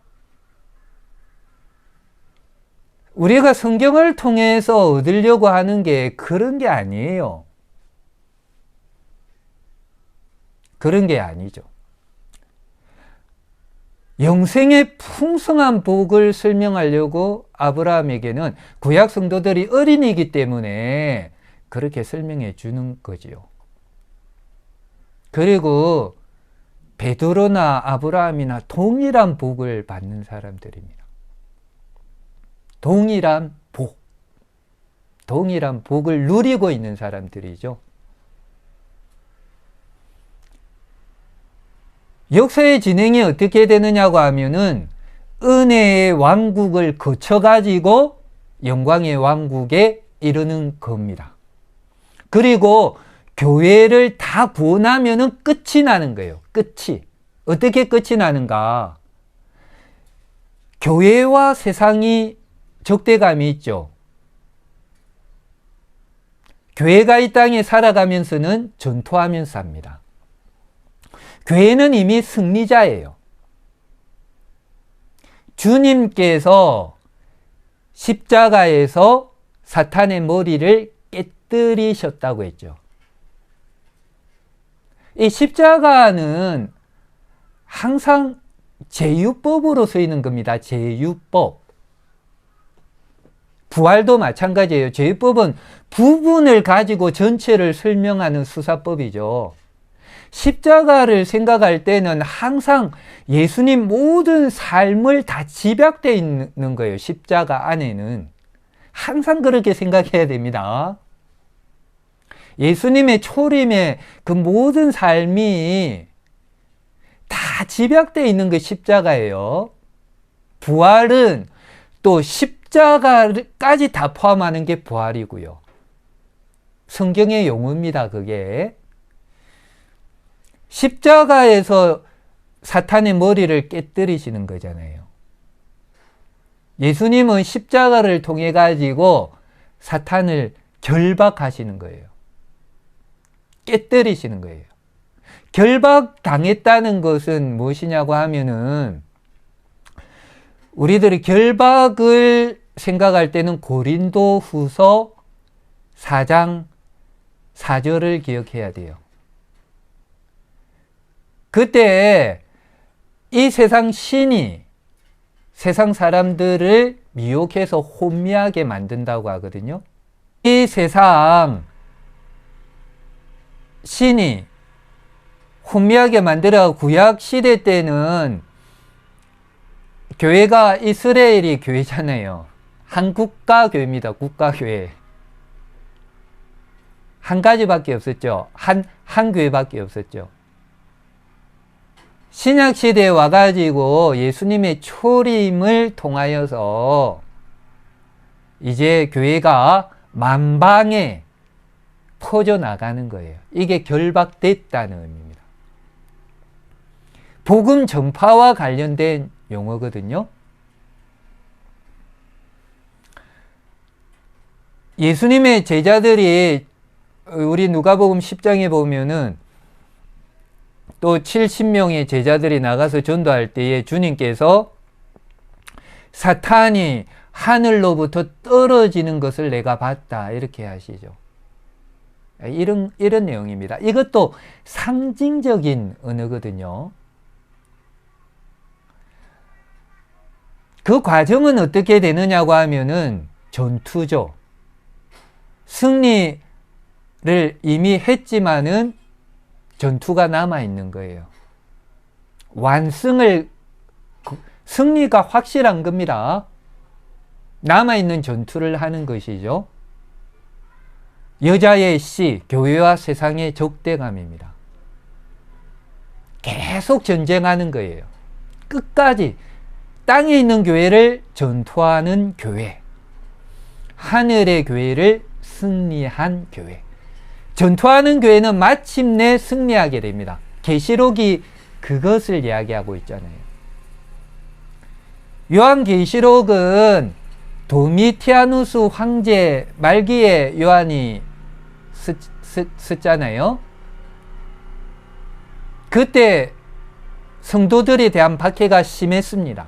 우리가 성경을 통해서 얻으려고 하는 게 그런 게 아니에요. 그런 게 아니죠. 영생의 풍성한 복을 설명하려고 아브라함에게는 구약 성도들이 어린이기 때문에 그렇게 설명해 주는 거지요. 그리고 베드로나 아브라함이나 동일한 복을 받는 사람들입니다. 동일한 복을 누리고 있는 사람들이죠. 역사의 진행이 어떻게 되느냐고 하면은 은혜의 왕국을 거쳐가지고 영광의 왕국에 이르는 겁니다. 그리고 교회를 다 구원하면은 끝이 나는 거예요. 끝이. 어떻게 끝이 나는가? 교회와 세상이 적대감이 있죠. 교회가 이 땅에 살아가면서는 전투하면서 삽니다. 교회는 이미 승리자예요. 주님께서 십자가에서 사탄의 머리를 깨뜨리셨다고 했죠. 이 십자가는 항상 제유법으로 쓰이는 겁니다. 제유법. 부활도 마찬가지예요. 제유법은 부분을 가지고 전체를 설명하는 수사법이죠. 십자가를 생각할 때는 항상 예수님 모든 삶을 다 집약되어 있는 거예요. 십자가 안에는. 항상 그렇게 생각해야 됩니다. 예수님의 초림의 그 모든 삶이 다 집약되어 있는 게 십자가예요. 부활은 또 십자가까지 다 포함하는 게 부활이고요. 성경의 용어입니다, 그게. 십자가에서 사탄의 머리를 깨뜨리시는 거잖아요. 예수님은 십자가를 통해 가지고 사탄을 결박하시는 거예요. 깨뜨리시는 거예요. 결박당했다는 것은 무엇이냐고 하면은 우리들이 결박을 생각할 때는 고린도후서 4장 4절을 기억해야 돼요. 그때 이 세상 신이 세상 사람들을 미혹해서 혼미하게 만든다고 하거든요. 이 세상 신이 혼미하게 만들어 구약 시대 때는 교회가 이스라엘이 교회잖아요. 한 국가 교회입니다. 국가교회. 한 가지밖에 없었죠. 한 교회밖에 없었죠. 신약 시대에 와가지고 예수님의 초림을 통하여서 이제 교회가 만방에 퍼져나가는 거예요. 이게 결박됐다는 의미입니다. 복음 전파와 관련된 용어거든요. 예수님의 제자들이 우리 누가복음 10장에 보면은 또 70명의 제자들이 나가서 전도할 때에 주님께서 사탄이 하늘로부터 떨어지는 것을 내가 봤다 이렇게 하시죠. 이런 내용입니다. 이것도 상징적인 언어거든요. 그 과정은 어떻게 되느냐고 하면은 전투죠. 승리를 이미 했지만은 전투가 남아있는 거예요. 승리가 확실한 겁니다. 남아있는 전투를 하는 것이죠. 여자의 씨, 교회와 세상의 적대감입니다. 계속 전쟁하는 거예요. 끝까지 땅에 있는 교회를 전투하는 교회, 하늘의 교회를 승리한 교회. 전투하는 교회는 마침내 승리하게 됩니다. 계시록이 그것을 이야기하고 있잖아요. 요한계시록은 도미티아누스 황제 말기에 요한이 썼잖아요. 그때 성도들에 대한 박해가 심했습니다.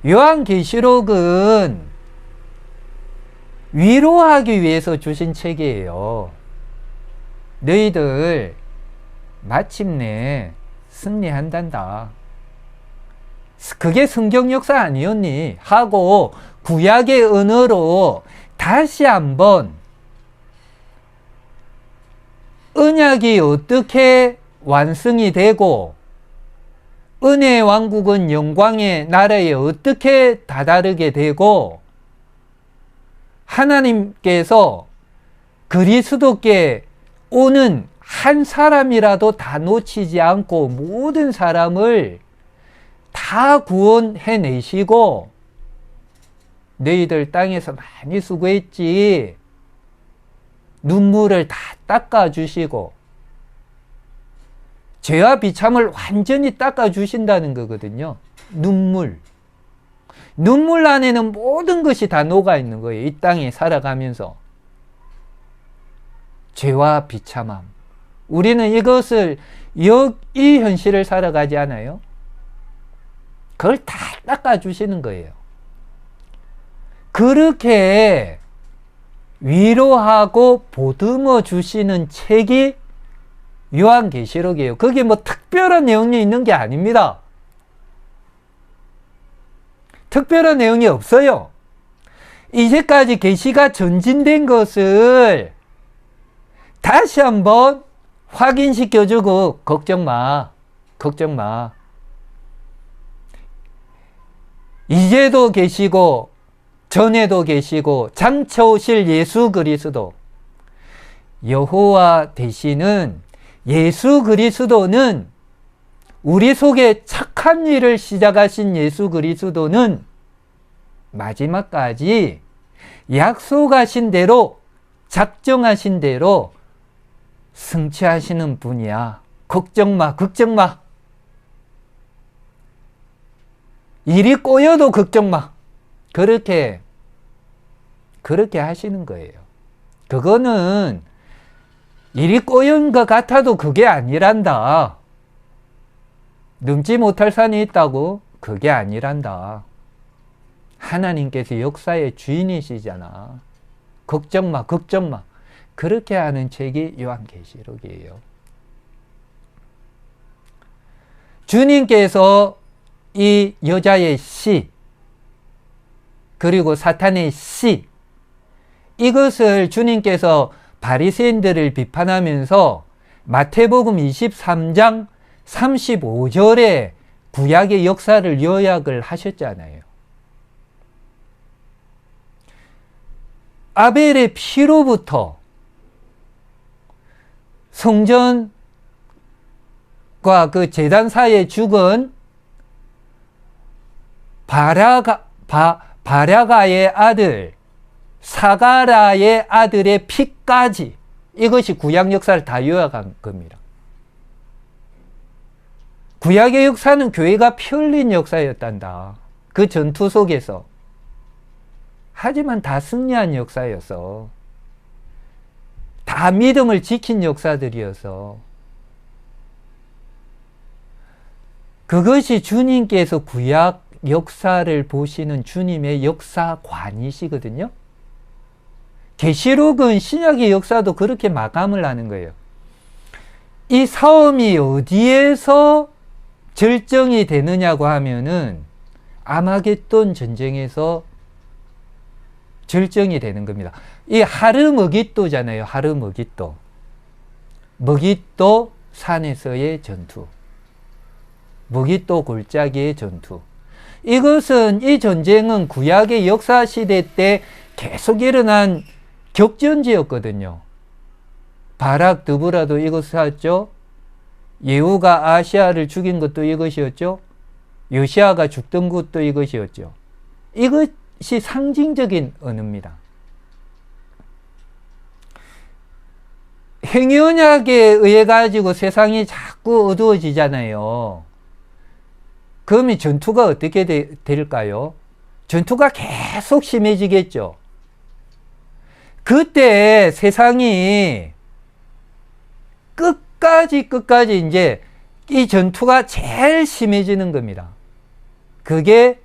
요한계시록은 위로하기 위해서 주신 책이에요. 너희들 마침내 승리한단다. 그게 성경 역사 아니었니? 하고 구약의 언어로 다시 한번 언약이 어떻게 완성이 되고 은혜의 왕국은 영광의 나라에 어떻게 다다르게 되고 하나님께서 그리스도께 오는 한 사람이라도 다 놓치지 않고 모든 사람을 다 구원해내시고 너희들 땅에서 많이 수고했지. 눈물을 다 닦아주시고 죄와 비참을 완전히 닦아주신다는 거거든요. 눈물 안에는 모든 것이 다 녹아있는 거예요. 이 땅에 살아가면서 죄와 비참함, 우리는 이것을 이 현실을 살아가지 않아요? 그걸 다 닦아주시는 거예요. 그렇게 위로하고 보듬어 주시는 책이 요한계시록이에요. 거기에 뭐 특별한 내용이 있는 게 아닙니다. 특별한 내용이 없어요. 이제까지 계시가 전진된 것을 다시 한번 확인시켜주고 걱정 마. 이제도 계시고 전에도 계시고 장차 오실 예수 그리스도, 여호와 되시는 예수 그리스도는, 우리 속에 착한 일을 시작하신 예수 그리스도는 마지막까지 약속하신 대로, 작정하신 대로 승치하시는 분이야. 걱정 마. 일이 꼬여도 걱정 마. 그렇게 하시는 거예요. 그거는 일이 꼬인 것 같아도 그게 아니란다. 넘지 못할 산이 있다고? 그게 아니란다. 하나님께서 역사의 주인이시잖아. 걱정 마. 그렇게 하는 책이 요한계시록이에요. 주님께서 이 여자의 씨, 그리고 사탄의 씨, 이것을 주님께서 바리새인들을 비판하면서 마태복음 23장 35절에 구약의 역사를 요약을 하셨잖아요. 아벨의 피로부터 성전과 그 제단 사이에 죽은 바랴가의 아들 사가라의 아들의 피까지, 이것이 구약 역사를 다 요약한 겁니다. 구약의 역사는 교회가 피 흘린 역사였단다. 그 전투 속에서. 하지만 다 승리한 역사였어. 다 믿음을 지킨 역사들이어서. 그것이 주님께서 구약 역사를 보시는 주님의 역사관이시거든요. 계시록은 신약의 역사도 그렇게 마감을 하는 거예요. 이 싸움이 어디에서 절정이 되느냐고 하면은 아마겟돈 전쟁에서 절정이 되는 겁니다. 이 하르머깃도잖아요. 하르머깃도. 머깃도 산에서의 전투. 머깃도 골짜기의 전투. 이 전쟁은 구약의 역사 시대 때 계속 일어난 격전지였거든요. 바락 드보라도 이것을 했죠. 예후가 아시아를 죽인 것도 이것이었죠. 요시아가 죽던 곳도 이것이었죠. 이것이 상징적인 언어입니다. 행위언약에 의해 가지고 세상이 자꾸 어두워지잖아요. 그러면 전투가 어떻게 될까요? 전투가 계속 심해지겠죠. 그때 세상이 끝까지 이제 이 전투가 제일 심해지는 겁니다. 그게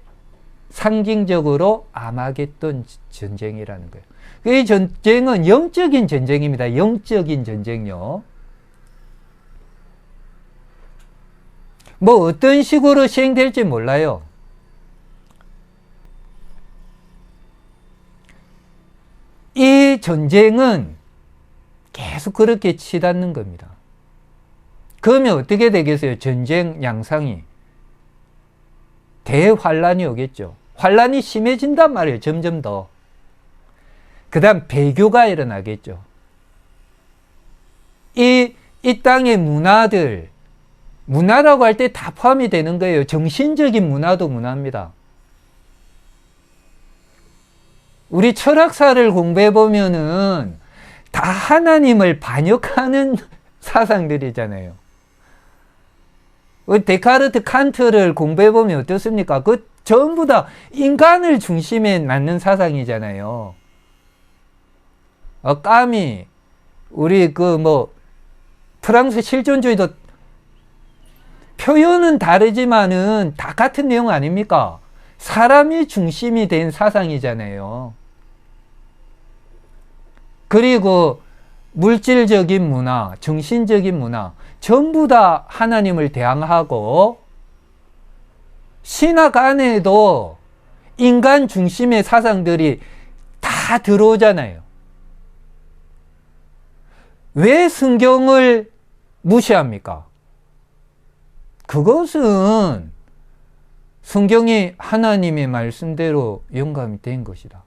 상징적으로 아마겟돈 전쟁이라는 거예요. 이 전쟁은 영적인 전쟁입니다. 영적인 전쟁요. 뭐 어떤 식으로 시행될지 몰라요. 이 전쟁은 계속 그렇게 치닫는 겁니다. 그러면 어떻게 되겠어요? 전쟁 양상이 대환란이 오겠죠. 환란이 심해진단 말이에요. 점점 더. 그 다음 배교가 일어나겠죠. 이 땅의 문화라고 할 때 다 포함이 되는 거예요. 정신적인 문화도 문화입니다. 우리 철학사를 공부해 보면은 다 하나님을 반역하는 사상들이잖아요. 데카르트, 칸트를 공부해 보면 어떻습니까? 그 전부 다 인간을 중심에 놨는 사상이잖아요. 까미, 우리 프랑스 실존주의도 표현은 다르지만은 다 같은 내용 아닙니까? 사람이 중심이 된 사상이잖아요. 그리고 물질적인 문화, 정신적인 문화, 전부 다 하나님을 대항하고 신학 안에도 인간 중심의 사상들이 다 들어오잖아요. 왜 성경을 무시합니까? 그것은 성경이 하나님의 말씀대로 영감이 된 것이다.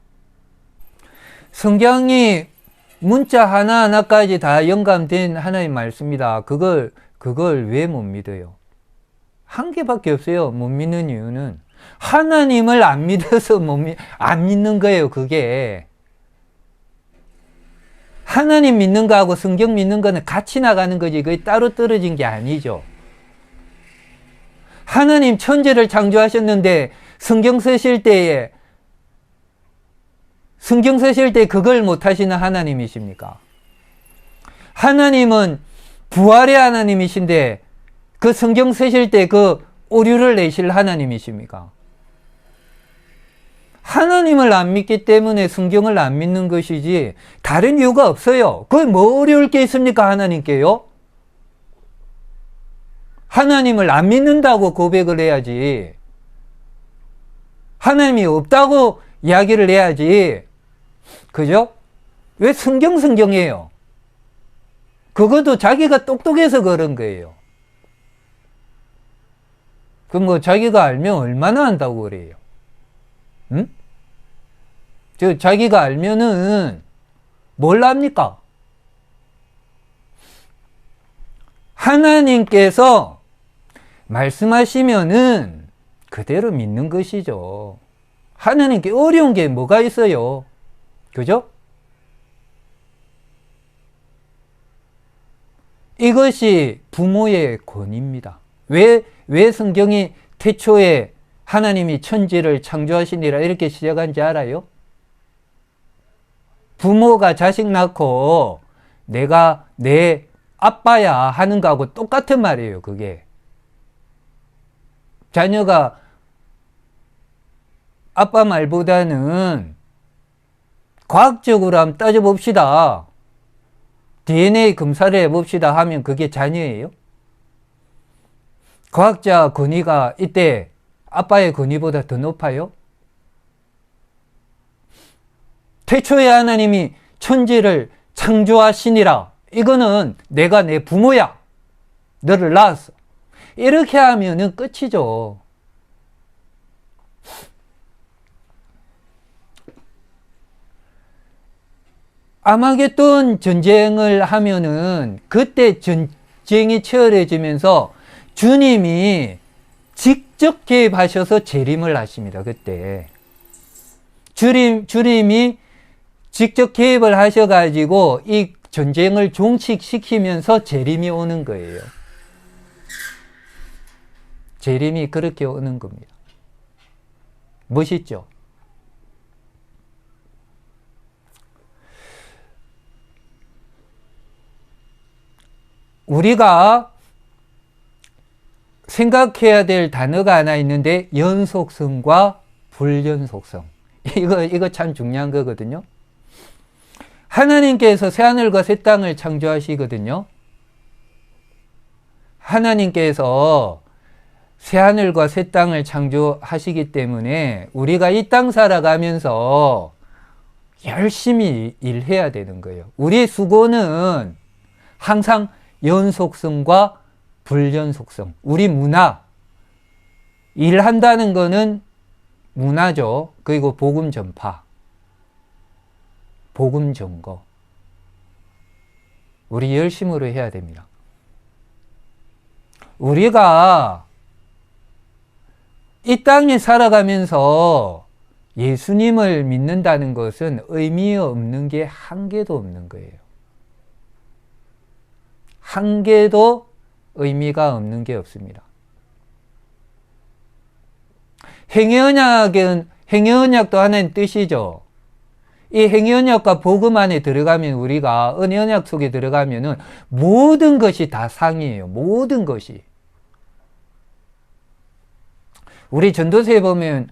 성경이 문자 하나하나까지 다 영감된 하나님의 말씀이다. 그걸 왜 못 믿어요? 한 개밖에 없어요. 못 믿는 이유는 하나님을 안 믿어서 안 믿는 거예요. 그게 하나님 믿는 거하고 성경 믿는 거는 같이 나가는 거지 그게 따로 떨어진 게 아니죠. 하나님 천지를 창조하셨는데 성경 쓰실 때 그걸 못 하시는 하나님이십니까? 하나님은 부활의 하나님이신데 그 성경 쓰실 때 그 오류를 내실 하나님이십니까? 하나님을 안 믿기 때문에 성경을 안 믿는 것이지 다른 이유가 없어요. 그게 뭐 어려울 게 있습니까? 하나님께요? 하나님을 안 믿는다고 고백을 해야지. 하나님이 없다고 이야기를 해야지. 그죠? 왜 성경이에요? 그것도 자기가 똑똑해서 그런 거예요. 그럼 자기가 알면 얼마나 안다고 그래요? 응? 자기가 알면은 뭘 압니까? 하나님께서 말씀하시면은 그대로 믿는 것이죠. 하나님께 어려운 게 뭐가 있어요? 그죠? 이것이 부모의 권위입니다. 왜 성경이 태초에 하나님이 천지를 창조하시니라 이렇게 시작한지 알아요? 부모가 자식 낳고 내가 내 아빠야 하는 거하고 똑같은 말이에요. 그게 자녀가 아빠 말보다는 과학적으로 한번 따져봅시다. DNA 검사를 해봅시다 하면 그게 자녀예요? 과학자 권위가 이때 아빠의 권위보다 더 높아요? 태초에 하나님이 천지를 창조하시니라. 이거는 내가 내 부모야. 너를 낳았어. 이렇게 하면은 끝이죠. 아마겟돈 전쟁을 하면은 그때 전쟁이 치열해지면서 주님이 직접 개입하셔서 재림을 하십니다. 그때 주님이 직접 개입을 하셔가지고 이 전쟁을 종식시키면서 재림이 오는 거예요. 재림이 그렇게 오는 겁니다. 멋있죠? 우리가 생각해야 될 단어가 하나 있는데 연속성과 불연속성. 이거 참 중요한 거거든요. 하나님께서 새하늘과 새 땅을 창조하시거든요. 하나님께서 새하늘과 새 땅을 창조하시기 때문에 우리가 이 땅 살아가면서 열심히 일해야 되는 거예요. 우리의 수고는 항상 연속성과 불연속성. 우리 문화, 일한다는 거는 문화죠. 그리고 복음 전파, 복음 전거. 우리 열심으로 해야 됩니다. 우리가 이 땅에 살아가면서 예수님을 믿는다는 것은 의미 없는 게 한 개도 없는 거예요. 한 개도 의미가 없는 게 없습니다. 행위언약도 하나의 뜻이죠. 이 행위언약과 복음 안에 들어가면 우리가 은혜 언약 속에 들어가면은 모든 것이 다 상이에요. 모든 것이. 우리 전도서에 보면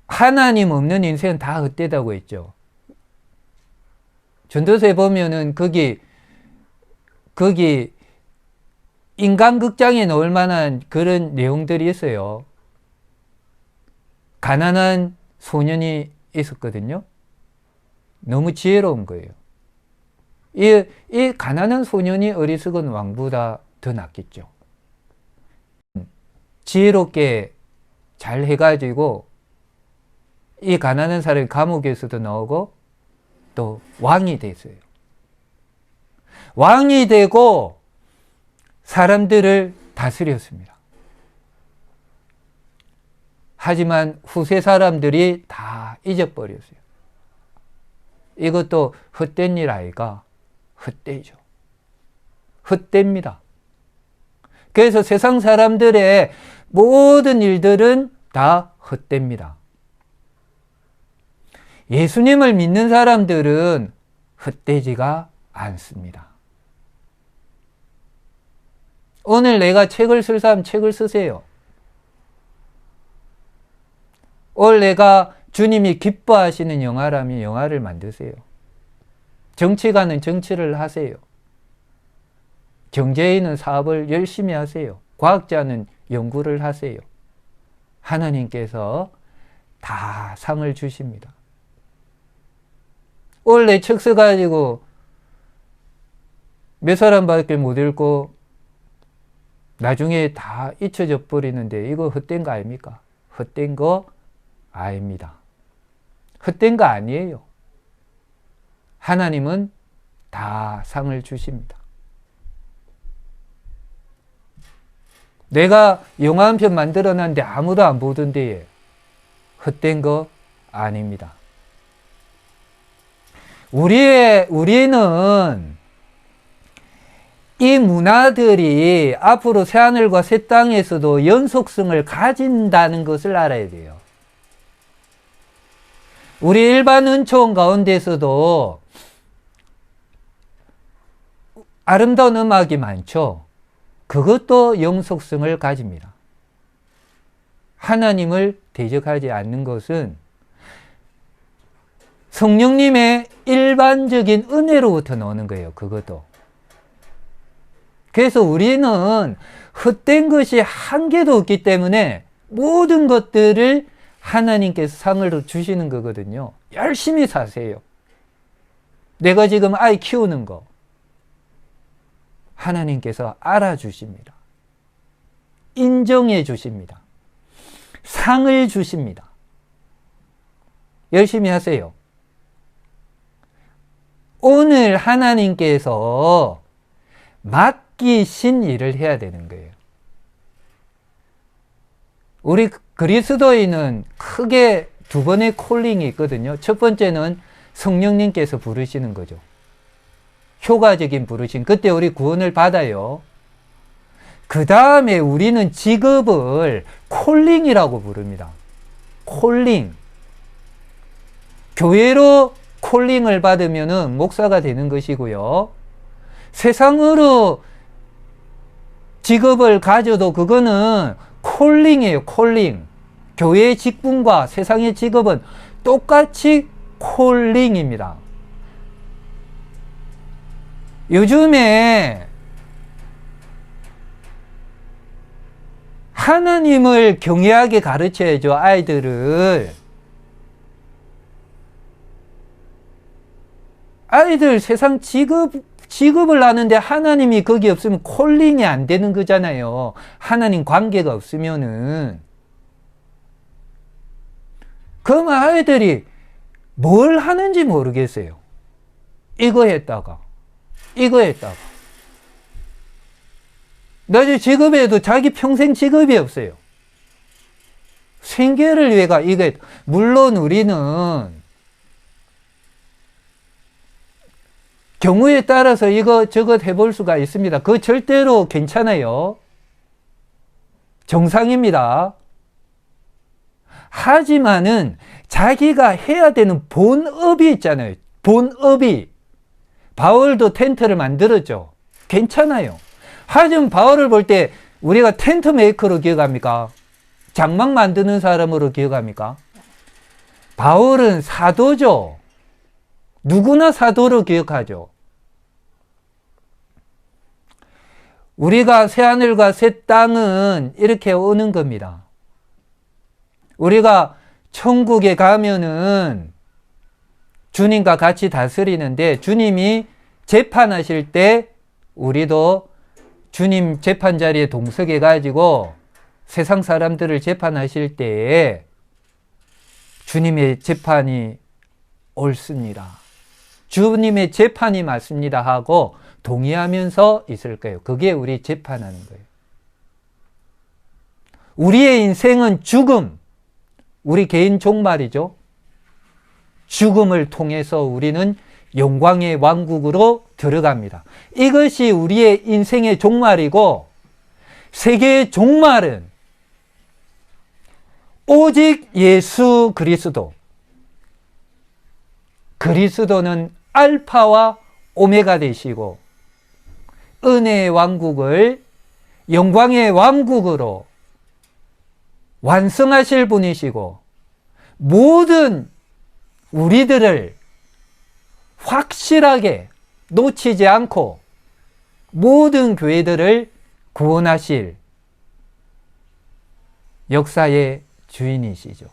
하나님 없는 인생은 다 헛되다고 했죠. 전도서에 보면은 거기 인간극장에 넣을 만한 그런 내용들이 있어요. 가난한 소년이 있었거든요. 너무 지혜로운 거예요. 이 가난한 소년이 어리석은 왕보다 더 낫겠죠. 지혜롭게 잘 해가지고 이 가난한 사람이 감옥에서도 나오고 또 왕이 됐어요. 왕이 되고 사람들을 다스렸습니다. 하지만 후세 사람들이 다 잊어버렸어요. 이것도 헛된 일 아이가? 헛되죠. 헛됩니다. 그래서 세상 사람들의 모든 일들은 다 헛됩니다. 예수님을 믿는 사람들은 헛되지가 않습니다. 오늘 내가 책을 쓸 사람 책을 쓰세요. 오늘 내가 주님이 기뻐하시는 영화라면 영화를 만드세요. 정치가는 정치를 하세요. 경제인은 사업을 열심히 하세요. 과학자는 연구를 하세요. 하나님께서 다 상을 주십니다. 오늘 내 책 써가지고 몇 사람밖에 못 읽고 나중에 다 잊혀져 버리는데 이거 헛된 거 아닙니까? 헛된 거 아닙니다. 헛된 거 아니에요. 하나님은 다 상을 주십니다. 내가 영화 한 편 만들어놨는데 아무도 안 보던데 헛된 거 아닙니다. 우리는 이 문화들이 앞으로 새하늘과 새 땅에서도 연속성을 가진다는 것을 알아야 돼요. 우리 일반 은총 가운데서도 아름다운 음악이 많죠. 그것도 영속성을 가집니다. 하나님을 대적하지 않는 것은 성령님의 일반적인 은혜로부터 나오는 거예요. 그것도. 그래서 우리는 헛된 것이 한 개도 없기 때문에 모든 것들을 하나님께서 상을 주시는 거거든요. 열심히 사세요. 내가 지금 아이 키우는 거 하나님께서 알아주십니다. 인정해 주십니다. 상을 주십니다. 열심히 하세요. 오늘 하나님께서 맡기신 일을 해야 되는 거예요. 우리 그리스도인은 크게 두 번의 콜링이 있거든요. 첫 번째는 성령님께서 부르시는 거죠. 효과적인 부르심. 그때 우리 구원을 받아요. 그 다음에 우리는 직업을 콜링이라고 부릅니다. 콜링. 교회로 콜링을 받으면은 목사가 되는 것이고요. 세상으로 직업을 가져도 그거는 콜링이에요. 콜링. 교회의 직분과 세상의 직업은 똑같이 콜링입니다. 요즘에 하나님을 경외하게 가르쳐야죠. 아이들을. 아이들 세상 직업을 하는데 하나님이 거기 없으면 콜링이 안 되는 거잖아요. 하나님 관계가 없으면은. 그러면 아이들이 뭘 하는지 모르겠어요. 이거 했다가 나중에 직업에도 자기 평생 직업이 없어요. 생계를 위해가 이거 했다. 물론 우리는 경우에 따라서 이것저것 해볼 수가 있습니다. 그거 절대로 괜찮아요. 정상입니다. 하지만은 자기가 해야 되는 본업이 있잖아요. 본업이. 바울도 텐트를 만들었죠. 괜찮아요. 하지만 바울을 볼 때 우리가 텐트 메이커로 기억합니까? 장막 만드는 사람으로 기억합니까? 바울은 사도죠. 누구나 사도로 기억하죠. 우리가 새하늘과 새 땅은 이렇게 오는 겁니다. 우리가 천국에 가면은 주님과 같이 다스리는데 주님이 재판하실 때 우리도 주님 재판 자리에 동석해 가지고 세상 사람들을 재판하실 때에 주님의 재판이 옳습니다. 주님의 재판이 맞습니다 하고 동의하면서 있을 거예요. 그게 우리 재판하는 거예요. 우리의 인생은 죽음, 우리 개인 종말이죠. 죽음을 통해서 우리는 영광의 왕국으로 들어갑니다. 이것이 우리의 인생의 종말이고, 세계의 종말은 오직 예수 그리스도. 그리스도는 알파와 오메가 되시고 은혜의 왕국을 영광의 왕국으로 완성하실 분이시고 모든 우리들을 확실하게 놓치지 않고 모든 교회들을 구원하실 역사의 주인이시죠.